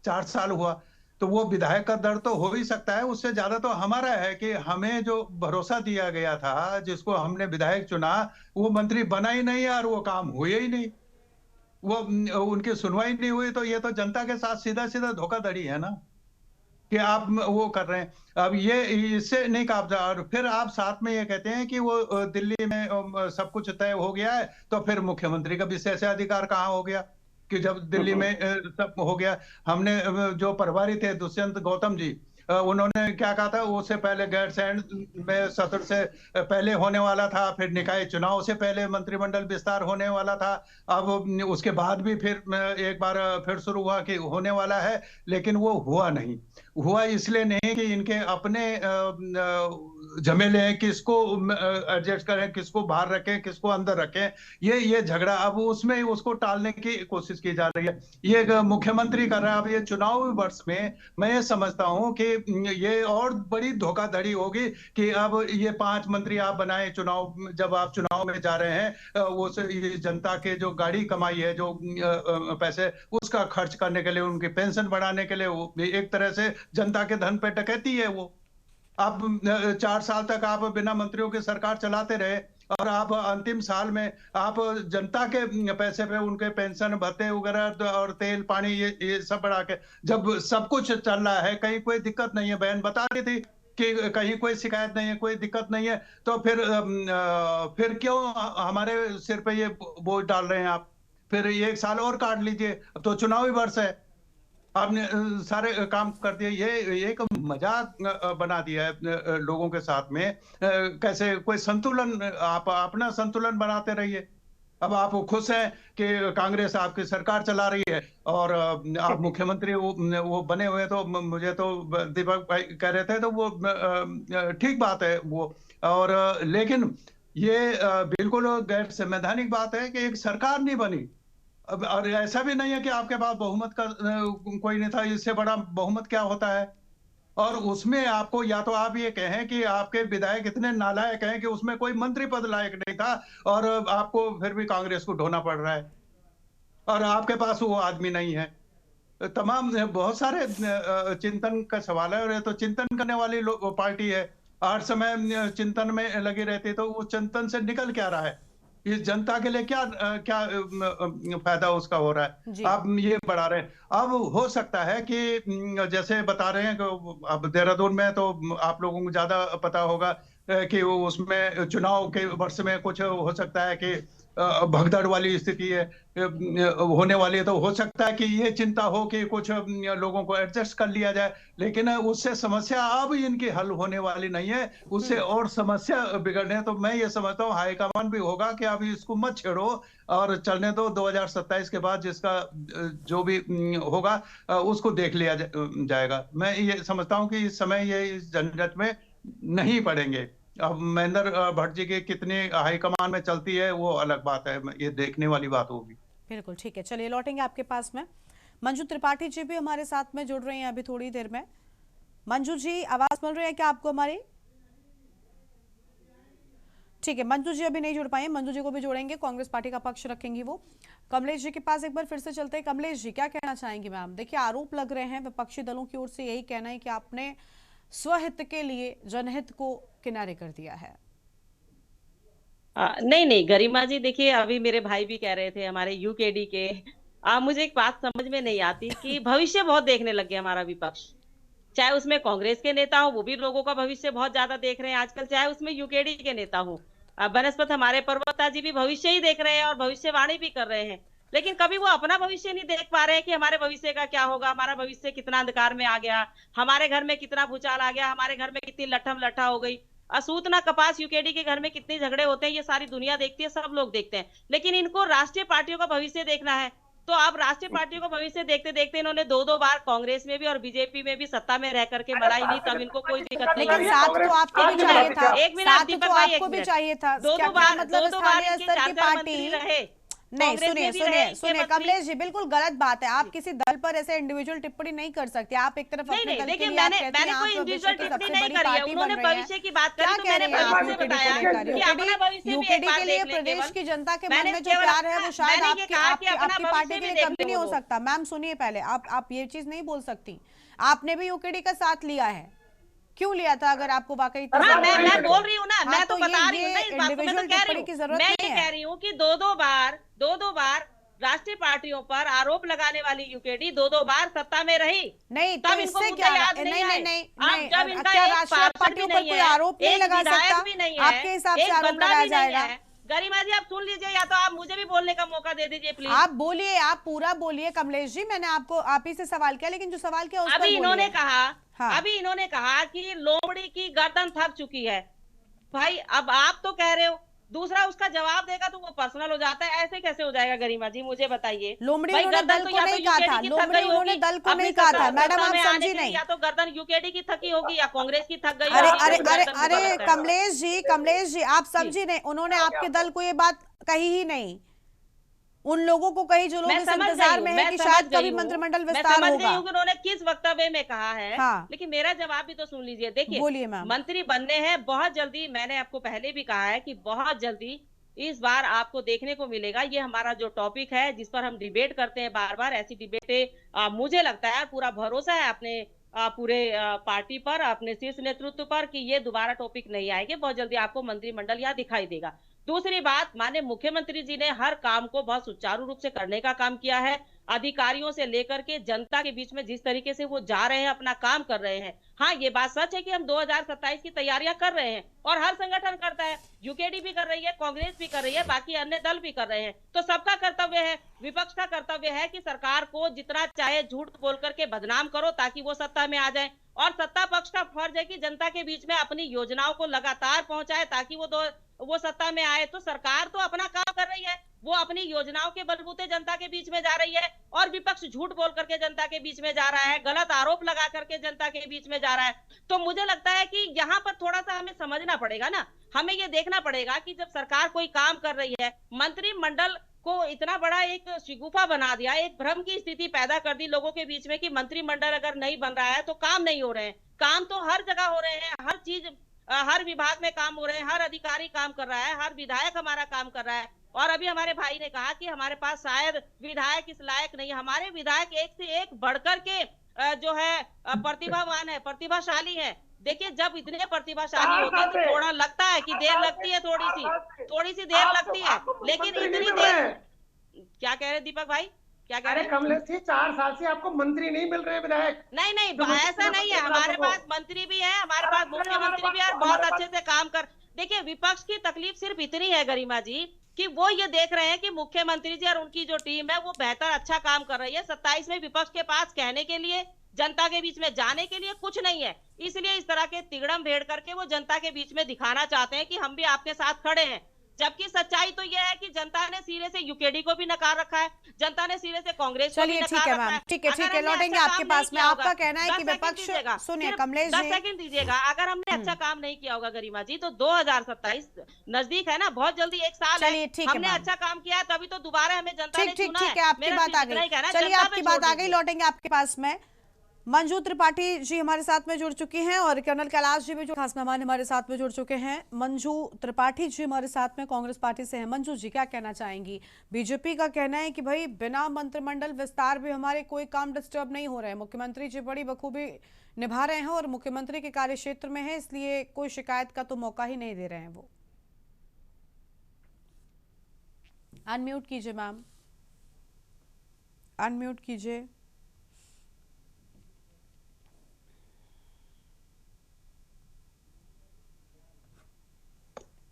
4 साल हुआ। तो वो विधायक का दर्द तो हो ही सकता है, उससे ज्यादा तो हमारा है कि हमें जो भरोसा दिया गया था, जिसको हमने विधायक चुना, वो मंत्री बना ही नहीं और वो काम हुए ही नहीं, वो उनकी सुनवाई नहीं हुई। तो ये तो जनता के साथ सीधा सीधा धोखाधड़ी है ना, कि आप वो कर रहे हैं। अब ये इससे नहीं कहा, और फिर आप साथ में ये कहते हैं कि वो दिल्ली में सब कुछ तय हो गया है, तो फिर मुख्यमंत्री का विशेषाधिकार कहाँ हो गया कि जब दिल्ली में सब हो गया। हमने जो प्रभारी थे दुष्यंत गौतम जी, उन्होंने क्या कहा था, उससे पहले गैरसैंण में सत्र से पहले होने वाला था, फिर निकाय चुनाव से पहले मंत्रिमंडल विस्तार होने वाला था। अब उसके बाद भी फिर एक बार फिर शुरू हुआ कि होने वाला है, लेकिन वो हुआ नहीं। हुआ इसलिए नहीं कि इनके अपने झमेले हैं, किसको एडजस्ट करें, किसको बाहर रखें, किसको अंदर रखें, ये झगड़ा अब उसमें उसको टालने की कोशिश की जा रही है। ये मुख्यमंत्री कर रहा है। अब ये चुनावी वर्ष में मैं ये समझता हूं कि ये और बड़ी धोखाधड़ी होगी कि अब ये 5 मंत्री आप बनाए, चुनाव जब आप चुनाव में जा रहे हैं, वो ये जनता के जो गाड़ी कमाई है, जो पैसे, उसका खर्च करने के लिए, उनकी पेंशन बढ़ाने के लिए, वो एक तरह से जनता के धन पे डकैती है। वो आप 4 साल तक आप बिना मंत्रियों की सरकार चलाते रहे और आप अंतिम साल में आप जनता के पैसे पे उनके पेंशन भत्ते वगैरह और तेल पानी ये सब बढ़ा के, जब सब कुछ चल रहा है, कहीं कोई दिक्कत नहीं है, बहन बता रही थी कि कहीं कोई शिकायत नहीं है, कोई दिक्कत नहीं है, तो फिर क्यों हमारे सिर पे ये बोझ डाल रहे हैं आप? फिर 1 साल और काट लीजिए, अब तो चुनावी वर्ष है, आपने सारे काम कर दिए। ये एक मजाक बना दिया है लोगों के साथ में। कैसे कोई संतुलन, आप अपना संतुलन बनाते रहिए। अब आप खुश हैं कि कांग्रेस आपकी सरकार चला रही है और आप मुख्यमंत्री वो बने हुए, तो मुझे तो दीपक भाई कह रहे थे, तो वो ठीक बात है वो। और लेकिन ये बिल्कुल गैर संवैधानिक बात है कि एक सरकार नहीं बनी। अब और ऐसा भी नहीं है कि आपके पास बहुमत का कोई नहीं था, इससे बड़ा बहुमत क्या होता है? और उसमें आपको, या तो आप ये कहें कि आपके विधायक इतने नालायक हैं कि उसमें कोई मंत्री पद लायक नहीं था और आपको फिर भी कांग्रेस को ढोना पड़ रहा है और आपके पास वो आदमी नहीं है। तमाम बहुत सारे चिंतन का सवाल है, और ये तो चिंतन करने वाली पार्टी है। हर समय चिंतन में लगी रहती है, तो वो चिंतन से निकल क्या रहा है? इस जनता के लिए क्या फायदा उसका हो रहा है? आप ये बढ़ा रहे हैं। अब हो सकता है कि जैसे बता रहे हैं कि अब देहरादून में तो आप लोगों को ज्यादा पता होगा कि उसमें चुनाव के वर्ष में कुछ हो सकता है कि भगदड़ वाली स्थिति है होने वाली है, तो हो सकता है कि ये चिंता हो कि कुछ लोगों को एडजस्ट कर लिया जाए, लेकिन उससे समस्या अब इनकी हल होने वाली नहीं है, उससे और समस्या बिगड़ने। तो मैं ये समझता हूँ हाईकमान भी होगा कि अभी इसको मत छेड़ो और चलने दो, 2027 के बाद जिसका जो भी होगा उसको देख लिया जाएगा। मैं ये समझता हूँ कि इस समय ये इस झंझट में नहीं पड़ेंगे। अब महेंद्र भट्ट जी की कितनी हाईकमान में चलती है वो अलग बात है, ये देखने वाली बात होगी। बिल्कुल ठीक है, चलिए लौटेंगे आपके पास में। मंजू त्रिपाठी जी भी हमारे साथ में जुड़ रहे हैं अभी थोड़ी देर में। मंजू जी, आवाज मिल रही है क्या आपको हमारी? ठीक है, मंजू जी अभी नहीं जुड़ पाए, मंजू जी को भी जोड़ेंगे, कांग्रेस पार्टी का पक्ष रखेंगी वो। कमलेश जी के पास एक बार फिर से चलते हैं। कमलेश जी क्या कहना चाहेंगी मैम? देखिए आरोप लग रहे हैं विपक्षी दलों की ओर से, यही कहना है कि आपने स्वहित के लिए जनहित को किनारे कर दिया है। नहीं नहीं गरिमा जी, देखिए अभी मेरे भाई भी कह रहे थे हमारे यूकेडी के, मुझे एक बात समझ में नहीं आती कि भविष्य बहुत देखने लग गया हमारा विपक्ष, चाहे उसमें कांग्रेस के नेता हो वो भी लोगों का भविष्य बहुत ज्यादा देख रहे हैं आजकल, चाहे उसमें यूकेडी के नेता हो। बनस्पत हमारे पर्वता जी भी भविष्य ही देख रहे हैं और भविष्यवाणी भी कर रहे हैं, लेकिन कभी वो अपना भविष्य नहीं देख पा रहे हैं कि हमारे भविष्य का क्या होगा, हमारा भविष्य कितना अंधकार में आ गया, हमारे घर में कितना भूचाल आ गया, हमारे घर में कितनी लठम लठा हो गई। असूत ना कपास यूकेडी के घर में कितने झगड़े होते हैं, ये सारी दुनिया देखती है, सब लोग देखते हैं, लेकिन इनको राष्ट्रीय पार्टियों का भविष्य देखना है। तो अब राष्ट्रीय पार्टियों का भविष्य देखते देखते इन्होंने दो बार कांग्रेस में भी और बीजेपी में भी सत्ता में रह करके बनाई नहीं, तब इनको कोई दिक्कत नहीं लेकिन साथ तो आपको भी चाहिए था, एक मिनट दीपक भाई, आपको भी चाहिए था। दो बार मतलब स्थानीय स्तर की पार्टी रहे। नहीं, सुनिए कमलेश जी, बिल्कुल गलत बात है। आप किसी दल पर ऐसे इंडिविजुअल टिप्पणी नहीं कर सकते। आप एक तरफ अपने दल के लिए आप कहते हैं आप विश्व की सबसे बड़ी पार्टी बन रहे हैं, क्या कह रहे हैं आप यूकेडी को लेकर? यूकेडी के लिए प्रदेश की जनता के मन में जो प्यार है वो शायद आपकी पार्टी के लिए कभी नहीं हो सकता। मैम सुनिए, पहले आप ये चीज नहीं बोल सकती। आपने भी यूकेडी का साथ लिया है, क्यों लिया था अगर आपको वाकई? मैं बोल रही हूँ ना, मैं तो बता रही हूँ ना, इस बात को मैं तो कह रही हूँ, मैं ये कह रही हूँ कि दो बार राष्ट्रीय पार्टियों पर आरोप लगाने वाली यूकेडी दो बार सत्ता में रही। नहीं तब इससे क्या याद नहीं जब इनका क्या राष्ट्रीय पार्टियों पर कोई आरोप नहीं लगा सकता? आपके हिसाब से आरोप लगाया जाएगा? गरिमा जी आप सुन लीजिए, या तो आप मुझे भी बोलने का मौका दे दीजिए प्लीज। आप बोलिए, आप पूरा बोलिए कमलेश जी। मैंने आपको आप ही से सवाल किया, लेकिन जो सवाल किया उस पर अभी इन्होंने कहा, हाँ। अभी इन्होंने कहा कि लोमड़ी की गर्दन थक चुकी है। भाई अब आप तो कह रहे हो, दूसरा उसका जवाब देगा तो वो पर्सनल हो जाता है, ऐसे कैसे हो जाएगा गरिमा जी मुझे बताइए। लोमड़ी उन्होंने दल को नहीं कहा था, लोमड़ी उन्होंने दल को नहीं कहा था मैडम, आप समझी नहीं। या तो गर्दन यूकेडी की थकी होगी या कांग्रेस की थक गई। अरे कमलेश जी आप समझी नहीं, उन्होंने आपके दल को ये बात कही ही नहीं, उन लोगों को कही जो लोग इस इंतजार में है कि शायद कभी मंत्रिमंडल विस्तार होगा। उन्होंने किस वक्तव्य में कहा है, हाँ। लेकिन मेरा जवाब भी तो सुन लीजिए। देखिए बोलिए मैम। मंत्री बनने हैं बहुत जल्दी, मैंने आपको पहले भी कहा है कि बहुत जल्दी इस बार आपको देखने को मिलेगा। ये हमारा जो टॉपिक है जिस पर हम डिबेट करते हैं बार बार, ऐसी डिबेटें मुझे लगता है पूरा भरोसा है अपने पूरे पार्टी पर, अपने शीर्ष नेतृत्व पर कि ये दोबारा टॉपिक नहीं आएंगे। बहुत जल्दी आपको मंत्रिमंडल यहाँ दिखाई देगा। दूसरी बात, माननीय मुख्यमंत्री जी ने हर काम को बहुत सुचारू रूप से करने का काम किया है। अधिकारियों से लेकर के जनता के बीच में जिस तरीके से वो जा रहे हैं, अपना काम कर रहे हैं। हाँ ये बात सच है कि हम 2027 की तैयारियां कर रहे हैं और हर संगठन करता है, यूकेडी भी कर रही है, कांग्रेस भी कर रही है, बाकी अन्य दल भी कर रहे हैं। तो सबका कर्तव्य है, विपक्ष का कर्तव्य है कि सरकार को जितना चाहे झूठ बोल करके बदनाम करो ताकि वो सत्ता में आ जाए, और सत्ता पक्ष का फर्ज है कि जनता के बीच में अपनी योजनाओं को लगातार पहुंचाए ताकि वो सत्ता में आए। तो सरकार तो अपना काम कर रही है, वो अपनी योजनाओं के बलबूते जनता के बीच में जा रही है, और विपक्ष झूठ बोल करके जनता के बीच में जा रहा है, गलत आरोप लगा करके जनता के बीच में जा रहा है। तो मुझे लगता है कि यहाँ पर थोड़ा सा हमें समझना पड़ेगा ना, हमें ये देखना पड़ेगा कि जब सरकार कोई काम कर रही है, मंत्रिमंडल को इतना बड़ा एक शिगुफा बना दिया, एक भ्रम की स्थिति पैदा कर दी लोगों के बीच में कि मंत्रिमंडल अगर नहीं बन रहा है तो काम नहीं हो रहे हैं। काम तो हर जगह हो रहे हैं, हर चीज हर विभाग में काम हो रहे हैं, हर अधिकारी काम कर रहा है, हर विधायक हमारा काम कर रहा है। और अभी हमारे भाई ने कहा कि हमारे पास शायद विधायक इस लायक नहीं है। हमारे विधायक एक से एक बढ़कर के जो है प्रतिभावान है, प्रतिभाशाली है। देखिए जब इतने प्रतिभाशाली होते हैं तो थोड़ा लगता है कि देर लगती है, थोड़ी सी देर लगती है, लेकिन इतनी देर। क्या कह रहे दीपक भाई, क्या कह रहे हैं? कमलेश जी 4 साल से आपको मंत्री नहीं मिल रहे विधायक? नहीं ऐसा नहीं है, हमारे पास मंत्री भी है, हमारे पास मुख्यमंत्री भी है, बहुत अच्छे से काम कर। देखिए विपक्ष की तकलीफ सिर्फ इतनी है गरिमा जी कि वो ये देख रहे हैं कि मुख्यमंत्री जी और उनकी जो टीम है वो बेहतर अच्छा काम कर रही है। 27 में विपक्ष के पास कहने के लिए, जनता के बीच में जाने के लिए कुछ नहीं है, इसलिए इस तरह के तिगड़म भेड़ करके वो जनता के बीच में दिखाना चाहते हैं कि हम भी आपके साथ खड़े हैं। जबकि सच्चाई तो यह है कि जनता ने सिरे से यूकेडी को भी नकार रखा है, जनता ने सिरे से कांग्रेस को भी नकार रखा है। ठीक है लौटेंगे आपके पास में। आपका कहना है कि विपक्ष, सुनिए कमलेश जी 10 सेकंड दीजिएगा, अगर हमने अच्छा काम नहीं किया होगा गरिमा जी तो 2027 नजदीक है ना, बहुत जल्दी 1 साल है, हमने अच्छा काम किया है तभी तो दोबारा हमें जनता ने चुना है। ठीक है आपकी बात आ गई, चलिए आपकी बात आ गई, लौटेंगे आपके पास में। मंजू त्रिपाठी जी हमारे साथ में जुड़ चुकी हैं और कर्नल कैलाश जी भी जो खास मेहमान हमारे साथ में जुड़ चुके हैं। मंजू त्रिपाठी जी हमारे साथ में कांग्रेस पार्टी से हैं। मंजू जी क्या कहना चाहेंगी? बीजेपी का कहना है कि भाई बिना मंत्रिमंडल विस्तार भी हमारे कोई काम डिस्टर्ब नहीं हो रहे हैं, मुख्यमंत्री जी बड़ी बखूबी निभा रहे हैं और मुख्यमंत्री के कार्य क्षेत्र में है, इसलिए कोई शिकायत का तो मौका ही नहीं दे रहे हैं वो। अनम्यूट कीजिए मैम, अनम्यूट कीजिए।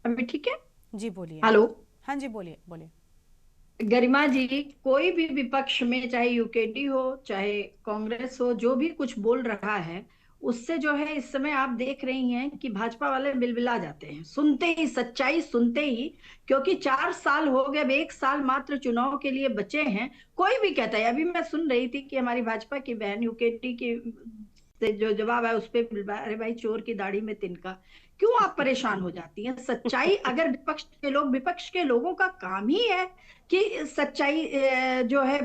अभी ठीक है जी बोलिए। हेलो, हाँ जी बोलिए बोलिए। गरिमा जी, कोई भी विपक्ष में चाहे यूकेडी हो चाहे कांग्रेस हो, जो भी कुछ बोल रहा है उससे जो है इस समय आप देख रही हैं कि भाजपा वाले बिलबिला जाते हैं सुनते ही, सच्चाई सुनते ही। क्योंकि 4 साल हो गए, अब 1 साल मात्र चुनाव के लिए बचे हैं। कोई भी कहता है, अभी मैं सुन रही थी कि हमारी भाजपा की बहन यूकेडी की से जो जवाब है उस पे, अरे भाई चोर की दाढ़ी में तिनका। क्यों आप परेशान हो जाती हैं? सच्चाई अगर विपक्ष के लोगों का काम ही है कि सच्चाई जो है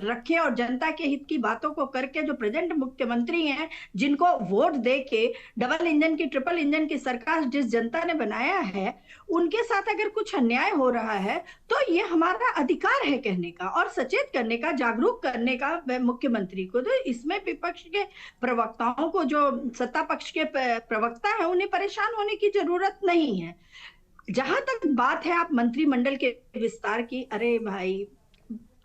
रखे और जनता के हित की बातों को करके, जो प्रेजेंट मुख्यमंत्री हैं जिनको वोट दे के डबल इंजन की, ट्रिपल इंजन की सरकार जिस जनता ने बनाया है, उनके साथ अगर कुछ अन्याय हो रहा है तो ये हमारा अधिकार है कहने का और सचेत करने का, जागरूक करने का मुख्यमंत्री को। तो इसमें विपक्ष के प्रवक्ताओं को, जो सत्ता पक्ष के प्रवक्ता है, उन्हें परेशान होने की जरूरत नहीं है। जहां तक बात है आप मंत्रिमंडल के विस्तार की, अरे भाई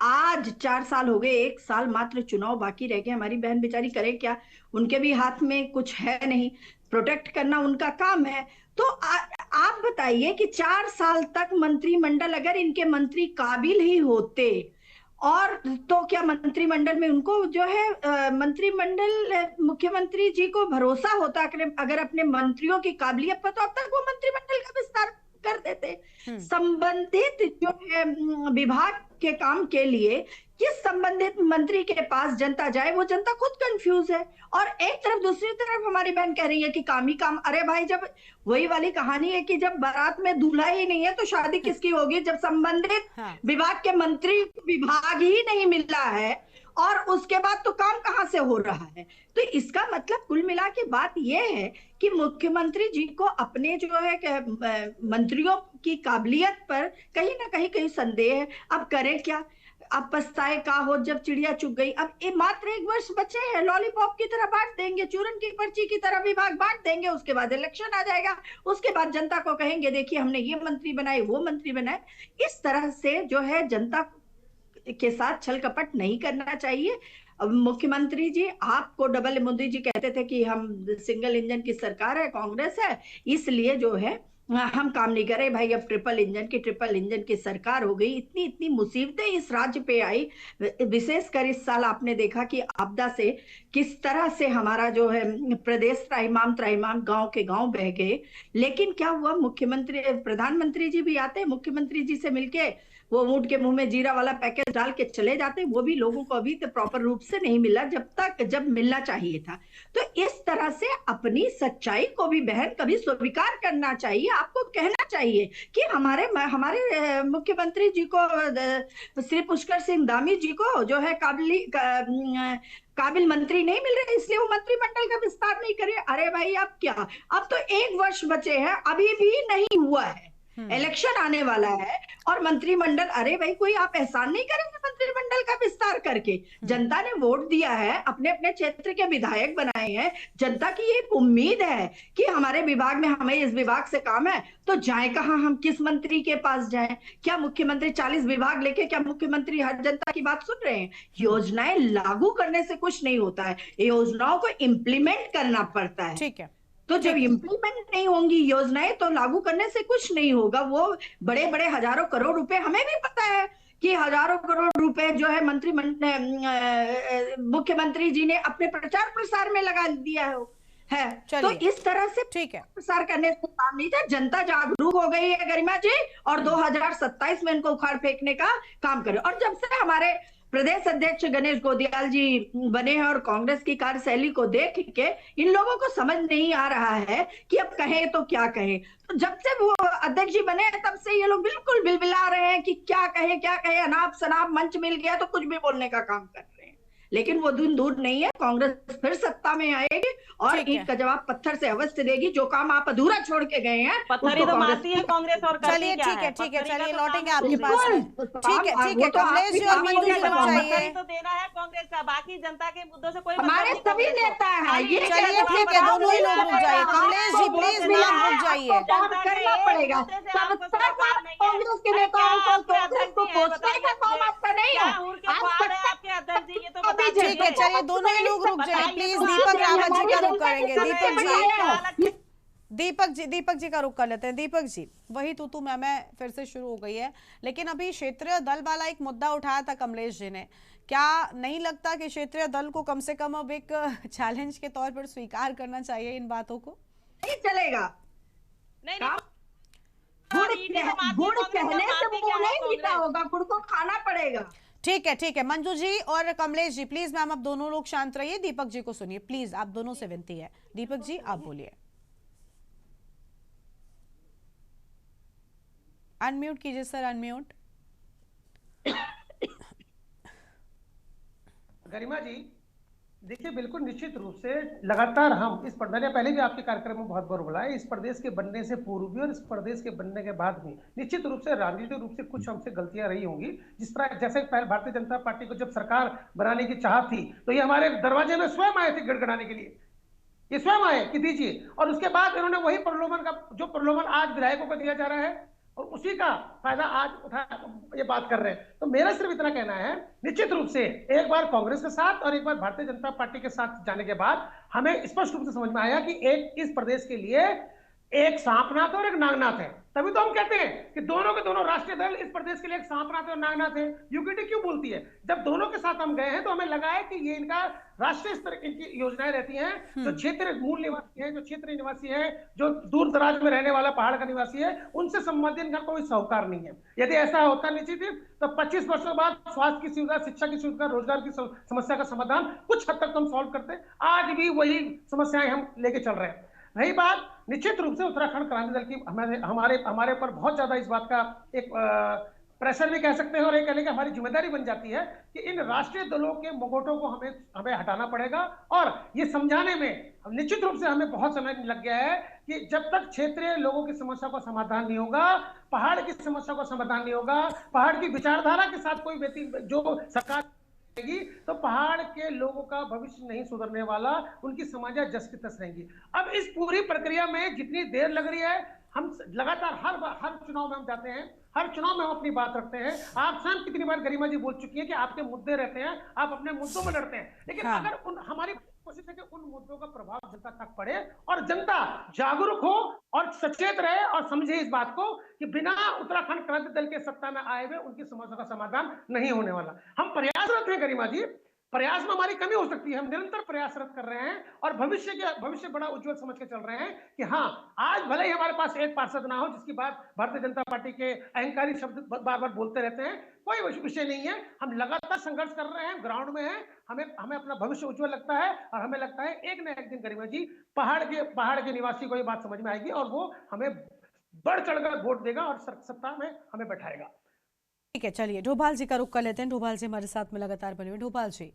आज 4 साल हो गए, 1 साल मात्र चुनाव बाकी रह गए, हमारी बहन बेचारी करे क्या? उनके भी हाथ में कुछ है नहीं, प्रोटेक्ट करना उनका काम है। तो आप बताइए कि 4 साल तक मंत्रिमंडल, अगर इनके मंत्री काबिल ही होते और तो क्या मंत्रिमंडल में उनको जो है मंत्रिमंडल, मुख्यमंत्री जी को भरोसा होता अगर अपने मंत्रियों की काबिलियत पर, तो अब तक वो मंत्रिमंडल का विस्तार कर देते। संबंधित जो है विभाग के काम के लिए किस संबंधित मंत्री के पास जनता जाए, वो जनता खुद कंफ्यूज है। और एक तरफ, दूसरी तरफ हमारी बहन कह रही है कि काम ही काम। अरे भाई, जब वही वाली कहानी है कि जब बारात में दूल्हा ही नहीं है तो शादी किसकी होगी? जब संबंधित विभाग के मंत्री विभाग ही नहीं मिल रहा है और उसके बाद तो काम कहां से हो रहा है? तो इसका मतलब कुल मिला के बात यह है कि मुख्यमंत्री जी को अपने जो है मंत्रियों की काबिलियत पर कहीं ना कहीं संदेह है। अब करे क्या? अब पछताए का हो जब चिड़िया चुग गई। अब ये मात्र 1 वर्ष बचे हैं, लॉलीपॉप की तरह बांट देंगे, चूरन की पर्ची की तरह विभाग बांट देंगे, उसके बाद इलेक्शन आ जाएगा, उसके बाद जनता को कहेंगे देखिए हमने ये मंत्री बनाए, वो मंत्री बनाए। इस तरह से जो है जनता के साथ छल कपट नहीं करना चाहिए। मुख्यमंत्री जी, आपको डबल, मोदी जी कहते थे कि हम सिंगल इंजन की सरकार है, कांग्रेस है, इसलिए जो है हम काम नहीं कर रहे। भाई अब ट्रिपल इंजन की सरकार हो गई। इतनी इतनी मुसीबतें इस राज्य पे आई, विशेषकर इस साल आपने देखा कि आपदा से किस तरह से हमारा जो है प्रदेश त्राहिमाम गांव के गांव बह गए। लेकिन क्या हुआ? प्रधानमंत्री जी भी आते, मुख्यमंत्री जी से मिलके वो ऊंट के मुंह में जीरा वाला पैकेज डाल के चले जाते। वो भी लोगों को अभी तो प्रॉपर रूप से नहीं मिला जब मिलना चाहिए था। तो इस तरह से अपनी सच्चाई को भी बहन कभी स्वीकार करना चाहिए। आपको कहना चाहिए कि हमारे मुख्यमंत्री जी को, श्री पुष्कर सिंह धामी जी को जो है काबिल मंत्री नहीं मिल रहे, इसलिए वो मंत्रिमंडल का विस्तार नहीं करे। अरे भाई अब क्या, अब तो 1 वर्ष बचे हैं, अभी भी नहीं हुआ है, इलेक्शन आने वाला है और मंत्रिमंडल, अरे भाई कोई आप एहसान नहीं करेंगे मंत्रिमंडल का विस्तार करके? जनता ने वोट दिया है, अपने अपने क्षेत्र के विधायक बनाए हैं। जनता की एक उम्मीद है कि हमारे विभाग में, हमें इस विभाग से काम है, तो जाए कहां, हम किस मंत्री के पास जाएं? क्या मुख्यमंत्री 40 विभाग लेके, क्या मुख्यमंत्री हर जनता की बात सुन रहे हैं? योजनाएं लागू करने से कुछ नहीं होता है, योजनाओं को इम्प्लीमेंट करना पड़ता है। ठीक है, तो जब इम्प्लीमेंट नहीं होंगी योजनाएं तो लागू करने से कुछ नहीं होगा। वो बड़े बड़े हजारों करोड़ रुपए, हमें भी पता है कि हजारों करोड़ रुपए जो है मुख्यमंत्री जी ने अपने प्रचार प्रसार में लगा दिया है। तो इस तरह से ठीक है, प्रसार करने से काम नहीं था। जनता जागरूक हो गई है गरिमा जी, और 2027 में इनको उखाड़ फेंकने का काम करे। और जब से हमारे प्रदेश अध्यक्ष गणेश गोदियाल जी बने हैं और कांग्रेस की कार्यशैली को देख के इन लोगों को समझ नहीं आ रहा है कि अब कहें तो क्या कहें। तो जब से वो अध्यक्ष जी बने हैं तब से ये लोग बिल्कुल बिलबिला रहे हैं कि क्या कहे, अनाप शनाप मंच मिल गया तो कुछ भी बोलने का काम कर रहे हैं। लेकिन वो दिन दूर नहीं है, कांग्रेस फिर सत्ता में आएगी और ठीक है। ईंट का जवाब पत्थर से अवश्य देगी। जो काम आप अधूरा छोड़ के गए हैं पत्थर ही तो मारती है कांग्रेस और करती चलिए क्या ठीक है, ठीक है, पत्थर ही चलिए का तो लौटेंगे काम आपके है। पास में। बिल्कुल, ठीक है, ठीक है, वो तो कमलेश जी और आपकी मंजू जी काम रुक है, पत्थर जाइए। ही तो देना है कांग्रेस का, बाकी जनता के मुद्दों से कोई हमारे मतलब नहीं सभी कांग्रेस को। नेता हैं, खाली ये एक चलिए जवाब ठीक है, बताओ, दोनों ही लोग रुक जाइए। कमलेश जी आपको प्लीज वोट मैम मिला रुक है, जाइए। आपको काम जनता के करना एक पड़ेगा। मुद्दे से तब आपको तक सरोकार आप नहीं है। कांग्रेस के अरे नेताओं क्या को, आपके कांग्रेस अध्यक्ष को जी हैं, कोसने का काम बताइए आपका नहीं क्या है। हुर के आप पहाड़ है सत्ता आपके अध्यक्ष जी, ये तो को बता दीजिए। ठीक है, दीजिए। चलिए दोनों ही लोग रुक जाइए। बताइए प्लीज तो दीपक आपने रावत जी हमारी का रुख जनता करेंगे। के दीपक साथ जी, बनाया है। दीपक जी का रुख कर लेते हैं। दीपक जी, वही तू मैं फिर से शुरू हो गई है, लेकिन अभी क्षेत्रीय दल वाला एक मुद्दा उठाया था कमलेश जी ने। क्या नहीं लगता कि क्षेत्रीय दल को कम से कम अब एक चैलेंज के तौर पर स्वीकार करना चाहिए इन बातों को? नहीं चलेगा। नहीं काम गुड़ गुड़ कहने से वो नहीं मीठा होगा, गुड़ को खाना पड़ेगा। ठीक है, ठीक है। मंजू जी और कमलेश जी प्लीज मैम आप दोनों लोग शांत रहिए, दीपक जी को सुनिए प्लीज, आप दोनों से विनती है। दीपक जी आप बोलिए, अनम्यूट कीजिए सर, अनम्यूट। गरिमा जी देखिए, बिल्कुल निश्चित रूप से लगातार हम इस पर, मैंने पहले भी आपके कार्यक्रम में बहुत बार बोला है, इस प्रदेश के बनने से पूर्व भी और इस प्रदेश के बनने के बाद भी निश्चित रूप से राजनीतिक रूप से कुछ हमसे गलतियां रही होंगी। जिस तरह जैसे पहले भारतीय जनता पार्टी को जब सरकार बनाने की चाहत थी तो ये हमारे दरवाजे में स्वयं आए थे गड़गड़ाने के लिए, ये स्वयं आए कि दीजिए, और उसके बाद इन्होंने वही प्रलोभन का, जो प्रलोभन आज विधायकों को दिया जा रहा है और उसी का फायदा आज उठा ये बात कर रहे हैं। तो मेरा सिर्फ इतना कहना है, निश्चित रूप से एक बार कांग्रेस के साथ और एक बार भारतीय जनता पार्टी के साथ जाने के बाद हमें स्पष्ट रूप से समझ में आया कि एक इस प्रदेश के लिए एक सांपनाथ और एक नागनाथ है। तभी तो हम कहते हैं कि दोनों के दोनों राष्ट्रीय दल इस प्रदेश के लिए एक सांपनाथ और नागनाथ है। यूकेटी क्यों बोलती है? जब दोनों के साथ हम गए हैं तो हमें लगा है कि ये इनका राष्ट्रीय स्तर की योजनाएं रहती हैं। जो क्षेत्र मूल निवासी है, जो क्षेत्रीय निवासी है, जो दूर दराज में रहने वाला पहाड़ का निवासी है, उनसे संबंधित इनका कोई साहूकार नहीं है। यदि ऐसा होता निश्चित तो 25 वर्षों बाद स्वास्थ्य की सुविधा, शिक्षा की सुविधा, रोजगार की समस्या का समाधान कुछ हद तक तो हम सॉल्व करते। आज भी वही समस्याएं हम लेके चल रहे हैं। रही बात, निश्चित रूप से उत्तराखंड क्रांति दल की हमारे पर बहुत ज्यादा इस बात का एक प्रेशर भी कह सकते हैं और एक कहने की हमारी जिम्मेदारी बन जाती है कि इन राष्ट्रीय दलों के मुखौटों को हमें हटाना पड़ेगा। और ये समझाने में निश्चित रूप से हमें बहुत समय लग गया है कि जब तक क्षेत्रीय लोगों की समस्या का समाधान नहीं होगा, पहाड़ की समस्या का समाधान नहीं होगा, पहाड़ की विचारधारा के साथ कोई व्यक्ति जो सरकार तो पहाड़ के लोगों का भविष्य नहीं सुधरने वाला, उनकी समाज जस की तस रहेंगी। अब इस पूरी प्रक्रिया में जितनी देर लग रही है, हम लगातार हर चुनाव में हम जाते हैं, हर चुनाव में हम अपनी बात रखते हैं। आप स्वयं कितनी बार गरिमा जी बोल चुकी हैं कि आपके मुद्दे रहते हैं, आप अपने मुद्दों में लड़ते हैं, लेकिन अगर हमारी कोशिश है कि उन मुद्दों का प्रभाव जनता तक पड़े और जनता जागरूक हो और सचेत रहे और समझे इस बात को कि बिना उत्तराखंड क्रांति दल के सत्ता में आए हुए उनकी समस्या का समाधान नहीं होने वाला। हम प्रयासरत हैं गरिमा जी, प्रयास में हमारी कमी हो सकती है, हम निरंतर प्रयासरत कर रहे हैं और भविष्य बड़ा उज्जवल समझ के चल रहे हैं कि हाँ, आज भले ही हमारे पास एक पार्षद ना हो जिसकी बात भारतीय जनता पार्टी के अहंकारी शब्द बार बार बोलते रहते हैं, कोई विषय नहीं है। हम लगातार संघर्ष कर रहे हैं, ग्राउंड में हैं, हमें अपना भविष्य उज्जवल लगता है और हमें लगता है एक न एक दिन गरिमा जी पहाड़ के निवासी को ये बात समझ में आएगी और वो हमें बढ़ चढ़कर वोट देगा और सत्ता में हमें बैठाएगा। ठीक है, चलिए डोभाल जी का रुख कर लेते हैं। डोभाल जी हमारे साथ में लगातार बने हुए। डोभाल जी,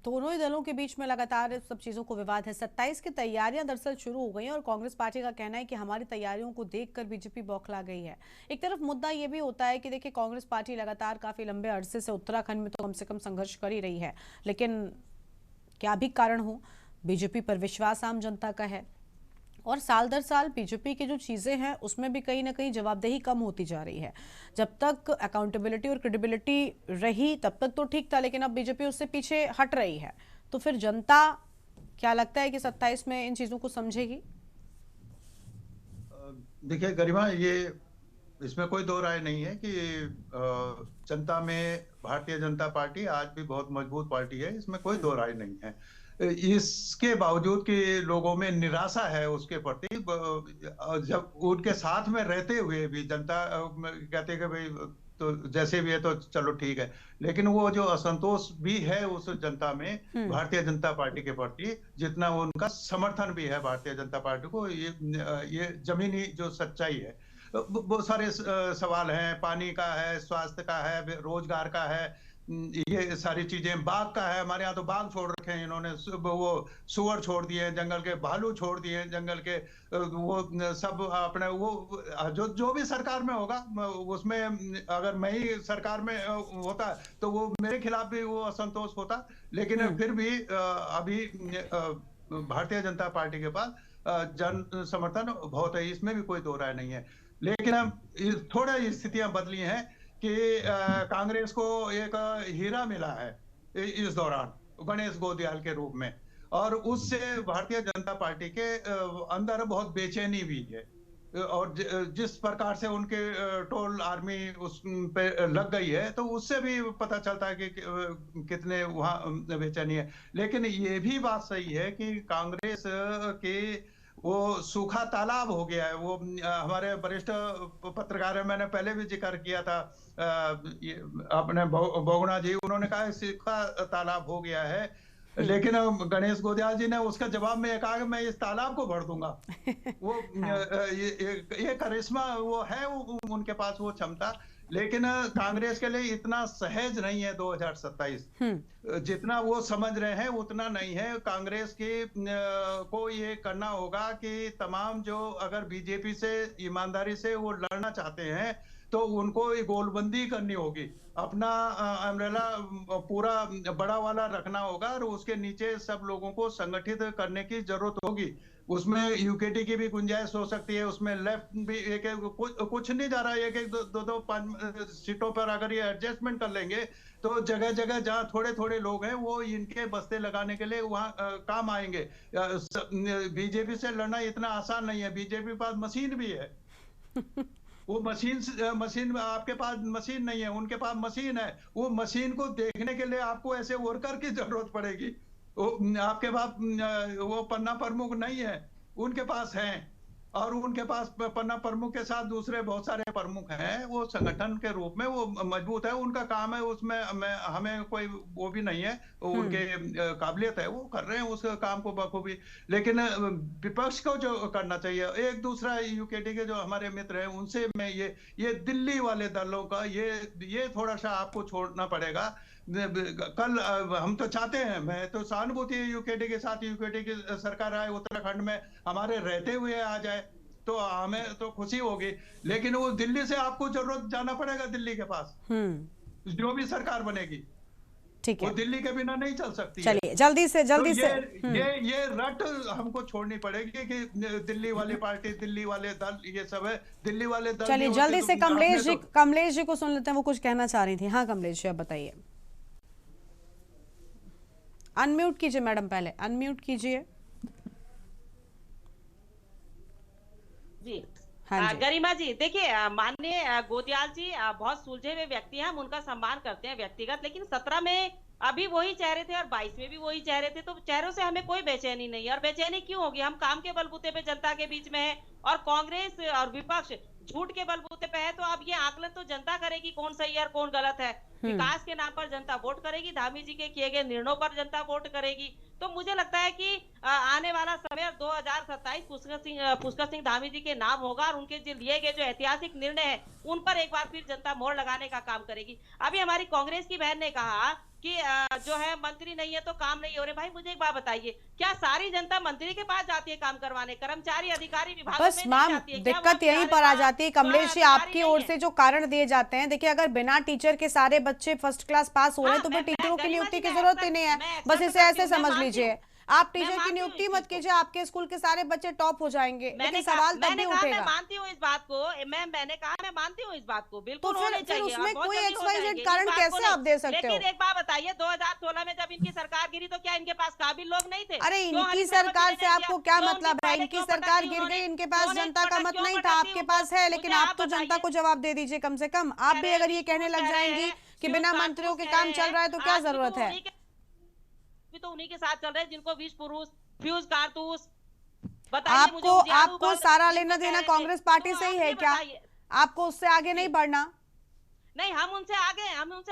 दोनों ही दलों के बीच में लगातार सब चीज़ों को विवाद है। 27 की तैयारियां दरअसल शुरू हो गई हैं और कांग्रेस पार्टी का कहना है कि हमारी तैयारियों को देखकर बीजेपी बौखला गई है। एक तरफ मुद्दा ये भी होता है कि देखिए, कांग्रेस पार्टी लगातार काफ़ी लंबे अरसे से उत्तराखंड में तो कम से कम संघर्ष कर ही रही है, लेकिन क्या भी कारण हो, बीजेपी पर विश्वास आम जनता का है और साल दर साल बीजेपी की जो चीज़ें हैं उसमें भी कहीं ना कहीं जवाबदेही कम होती जा रही है। जब तक अकाउंटेबिलिटी और क्रेडिबिलिटी रही तब तक तो ठीक था, लेकिन अब बीजेपी उससे पीछे हट रही है। तो फिर जनता, क्या लगता है कि 27 में इन चीज़ों को समझेगी? देखिए गरिमा, ये इसमें कोई दो राय नहीं है कि जनता में भारतीय जनता पार्टी आज भी बहुत मजबूत पार्टी है, इसमें कोई दो राय नहीं है। इसके बावजूद कि लोगों में निराशा है उसके प्रति, जब उनके साथ में रहते हुए भी जनता कहते कि भाई तो जैसे भी है तो चलो ठीक है, लेकिन वो जो असंतोष भी है उस जनता में भारतीय जनता पार्टी के प्रति, जितना उनका समर्थन भी है भारतीय जनता पार्टी को, ये जमीनी जो सच्चाई है। बहुत सारे सवाल हैं, पानी का है, स्वास्थ्य का है, रोजगार का है, ये सारी चीजें, बाघ का है, हमारे यहाँ तो बाघ छोड़ रखे हैं इन्होंने, वो सुअर छोड़ दिए हैं जंगल के, भालू छोड़ दिए हैं जंगल के, वो सब अपने वो जो भी सरकार में होगा उसमें, अगर मैं ही सरकार में होता तो वो मेरे खिलाफ भी वो असंतोष होता। लेकिन फिर भी अभी भारतीय जनता पार्टी के पास जन समर्थन बहुत है, इसमें भी कोई दो राय नहीं है। लेकिन अब थोड़ा स्थितियां बदली हैं कि कांग्रेस को एक हीरा मिला है इस दौरान गणेश गोदियाल के रूप में, और उससे भारतीय जनता पार्टी के अंदर बहुत बेचैनी भी है, और जिस प्रकार से उनके टोल आर्मी उस पे लग गई है तो उससे भी पता चलता है कि कितने वहां बेचैनी है। लेकिन ये भी बात सही है कि कांग्रेस के वो सूखा तालाब हो गया है। वो हमारे वरिष्ठ पत्रकार है, मैंने पहले भी जिक्र किया था, अपने बोगुणा जी, उन्होंने कहा सूखा तालाब हो गया है, लेकिन गणेश गोदियाल जी ने उसका जवाब में कहा कि मैं इस तालाब को भर दूंगा। वो ये करिश्मा वो है, उनके पास वो क्षमता। लेकिन कांग्रेस के लिए इतना सहज नहीं है 2027, जितना वो समझ रहे हैं उतना नहीं है। कांग्रेस को ये करना होगा कि तमाम जो अगर बीजेपी से ईमानदारी से वो लड़ना चाहते हैं तो उनको गोलबंदी करनी होगी, अपना अम्ब्रेला पूरा बड़ा वाला रखना होगा और उसके नीचे सब लोगों को संगठित करने की जरूरत होगी। उसमें यूकेटी की भी गुंजाइश हो सकती है, उसमें लेफ्ट भी एक कुछ नहीं जा रहा है, एक दो 5 सीटों पर अगर ये एडजस्टमेंट कर लेंगे तो जगह जगह जहां थोड़े थोड़े लोग हैं वो इनके बस्ते लगाने के लिए वहां काम आएंगे। बीजेपी से लड़ना इतना आसान नहीं है, बीजेपी के पास मशीन भी है। वो मशीन आपके पास मशीन नहीं है, उनके पास मशीन है। वो मशीन को देखने के लिए आपको ऐसे वर्कर की जरूरत पड़ेगी। वो आपके पास वो पन्ना प्रमुख नहीं है, उनके पास है, और उनके पास पन्ना प्रमुख के साथ दूसरे बहुत सारे प्रमुख हैं। वो संगठन के रूप में वो मजबूत है, उनका काम है, उसमें हमें कोई वो भी नहीं है, उनके काबिलियत है, वो कर रहे हैं उस काम को बखूबी। लेकिन विपक्ष को जो करना चाहिए, एक दूसरा यूकेटी के जो हमारे मित्र हैं उनसे मैं ये दिल्ली वाले दलों का ये थोड़ा सा आपको छोड़ना पड़ेगा। कल हम तो चाहते हैं, मैं तो सहानुभूति है यूकेटी के साथ, यूकेटी की सरकार आए उत्तराखंड में हमारे रहते हुए आ जाए तो हमें तो खुशी होगी। लेकिन वो दिल्ली से आपको जरूरत जाना पड़ेगा, दिल्ली के पास जो भी सरकार बनेगी, ठीक है, वो दिल्ली के बिना नहीं चल सकती। चलिए जल्दी से ये रट हमको छोड़नी पड़ेगी कि दिल्ली वाली पार्टी, दिल्ली वाले दल, ये सब है दिल्ली वाले दल। चलिए जल्दी से कमलेश जी को सुन लेते हैं, वो कुछ कहना चाह रही थी। हाँ कमलेश जी, आप बताइए। अनम्यूट कीजिए मैडम, पहले अनम्यूट कीजिए। जी हाँ गरिमा जी, देखिए माननीय गोदियाल जी बहुत सुलझे हुए व्यक्ति हैं, हम उनका सम्मान करते हैं व्यक्तिगत, लेकिन 17 में अभी वही चेहरे थे और 22 में भी वही चेहरे थे, तो चेहरों से हमें कोई बेचैनी नहीं है। और बेचैनी क्यों होगी, हम काम के बलबूते पे जनता के बीच में है और कांग्रेस और विपक्ष झूठ के बलबूते पे है। तो अब ये आकलन तो जनता करेगी कौन सही है और कौन गलत है। विकास के नाम पर जनता वोट करेगी, धामी जी के किए गए निर्णयों पर जनता वोट करेगी। तो मुझे लगता है कि आने वाला समय 2027 पुष्कर सिंह धामी जी के नाम होगा और उनके जो लिए गए जो ऐतिहासिक निर्णय है उन पर एक बार फिर जनता मोहर लगाने का काम करेगी। अभी हमारी कांग्रेस की बहन ने कहा कि जो है मंत्री नहीं है तो काम नहीं हो रहे। भाई मुझे एक बात बताइए, क्या सारी जनता मंत्री के पास जाती है काम करवाने? कर्मचारी अधिकारी विभाग बस मैम दिक्कत यहीं पर आ जाती है कमलेश जी, आपकी ओर से जो कारण दिए जाते हैं। देखिए अगर बिना टीचर के सारे बच्चे फर्स्ट क्लास पास हो रहे हैं तो फिर टीचरों की नियुक्ति की जरूरत ही नहीं है। बस इसे ऐसे समझ लीजिए, आप टीचर की नियुक्ति मत कीजिए, आपके स्कूल के सारे बच्चे टॉप हो जाएंगे। लेकिन सवाल तब भी उठेगा। मैं मानती हूँ इस बात को, मैंने कहा मैं मानती हूँ इस बात को, बिल्कुल तो फिर उसमें कोई XYZ कारण कैसे आप दे सकते हो? लेकिन एक बात बताइए, 2016 में जब इनकी सरकार गिरी तो क्या इनके पास काबिल लोग नहीं थे? अरे इनकी सरकार से आपको क्या मतलब है? इनकी सरकार गिर गई, इनके पास जनता का मत नहीं था, आपके पास है, लेकिन आप तो जनता को जवाब दे दीजिए कम से कम। आप भी अगर ये कहने लग जाएंगी कि बिना मंत्रियों के काम चल रहा है तो क्या जरूरत है? भी तो उन्हीं के साथ चल रहे हैं जिनको 20 पुरुष फ्यूज कारतूस। आपको सारा लेना देना कांग्रेस पार्टी से ही है क्या? आपको उससे आगे नहीं बढ़ना? नहीं, हम उनसे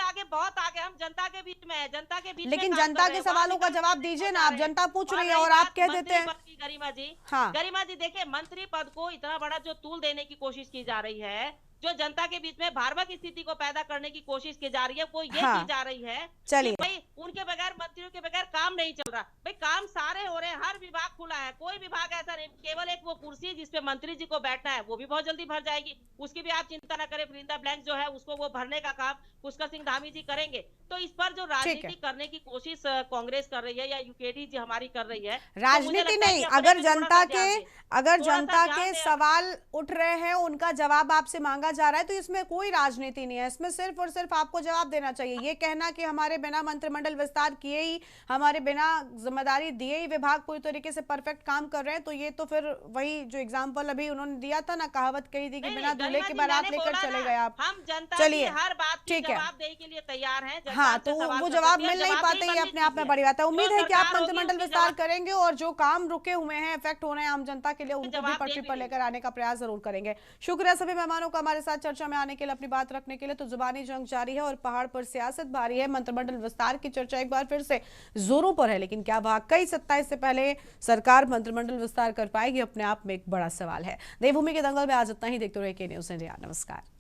आगे बहुत आगे, हम जनता के बीच में है, जनता के बीच में। लेकिन जनता के सवालों का जवाब दीजिए ना, आप जनता पूछ रही है और आप कह देते हैं। गरिमा जी, हाँ गरिमा जी देखिए, मंत्री पद को इतना बड़ा जो तूल देने की कोशिश की जा रही है, जो जनता के बीच में भयावह स्थिति को पैदा करने की कोशिश की जा रही है, वो ये हाँ। की जा रही है चलिए। कि भाई उनके बगैर, मंत्रियों के बगैर काम नहीं चल रहा। भाई काम सारे हो रहे हैं, हर विभाग खुला है, कोई विभाग ऐसा नहीं, केवल एक वो कुर्सी जिसपे मंत्री जी को बैठना है वो भी बहुत जल्दी भर जाएगी, उसकी भी आप चिंता ना करें। वृंदा ब्लैंक जो है उसको वो भरने का काम पुष्कर सिंह धामी जी करेंगे। तो इस पर जो राजनीति करने की कोशिश कांग्रेस कर रही है या यूकेडी जी हमारी कर रही है, राजनीति नहीं, अगर जनता के सवाल उठ रहे हैं, उनका जवाब आपसे मांगा जा रहा है, तो इसमें कोई राजनीति नहीं है। इसमें सिर्फ और सिर्फ आपको जवाब देना चाहिए। ये कहना कि हमारे बिना मंत्रिमंडल विस्तार किए ही, हमारे बिना जिम्मेदारी दिए ही विभाग पूरी तरीके से परफेक्ट काम कर रहे हैं, तो ये तो फिर वही जो एग्जाम्पल अभी उन्होंने दिया था ना, कहावत कही थी कि बिना दूल्हे की बारात लेकर चले गए आप। हम जनता चलिए, की हर बात की ठीक है। जवाब देने के लिए तैयार हैं। हाँ, तो वो जवाब मिल नहीं पाते, ये अपने आप में बड़ी बात है। उम्मीद है कि आप मंत्रिमंडल विस्तार करेंगे और जो काम रुके हुए हैं, इफेक्ट हो रहे हैं आम जनता के लिए, उनको भी पटरी पर लेकर आने का प्रयास जरूर करेंगे। शुक्रिया सभी मेहमानों का हमारे साथ चर्चा में आने के लिए, अपनी बात रखने के लिए। तो जुबानी जंग जारी है और पहाड़ पर सियासत भारी है। मंत्रिमंडल विस्तार की चर्चा एक बार फिर से जोरों पर है, लेकिन क्या वाकई 27 से पहले सरकार मंत्रिमंडल विस्तार कर पाएगी, अपने आप में एक बड़ा सवाल है। देवभूमि के दंगल में आज इतना ही। देखते रहिए के न्यूज़ इंडिया। नमस्कार।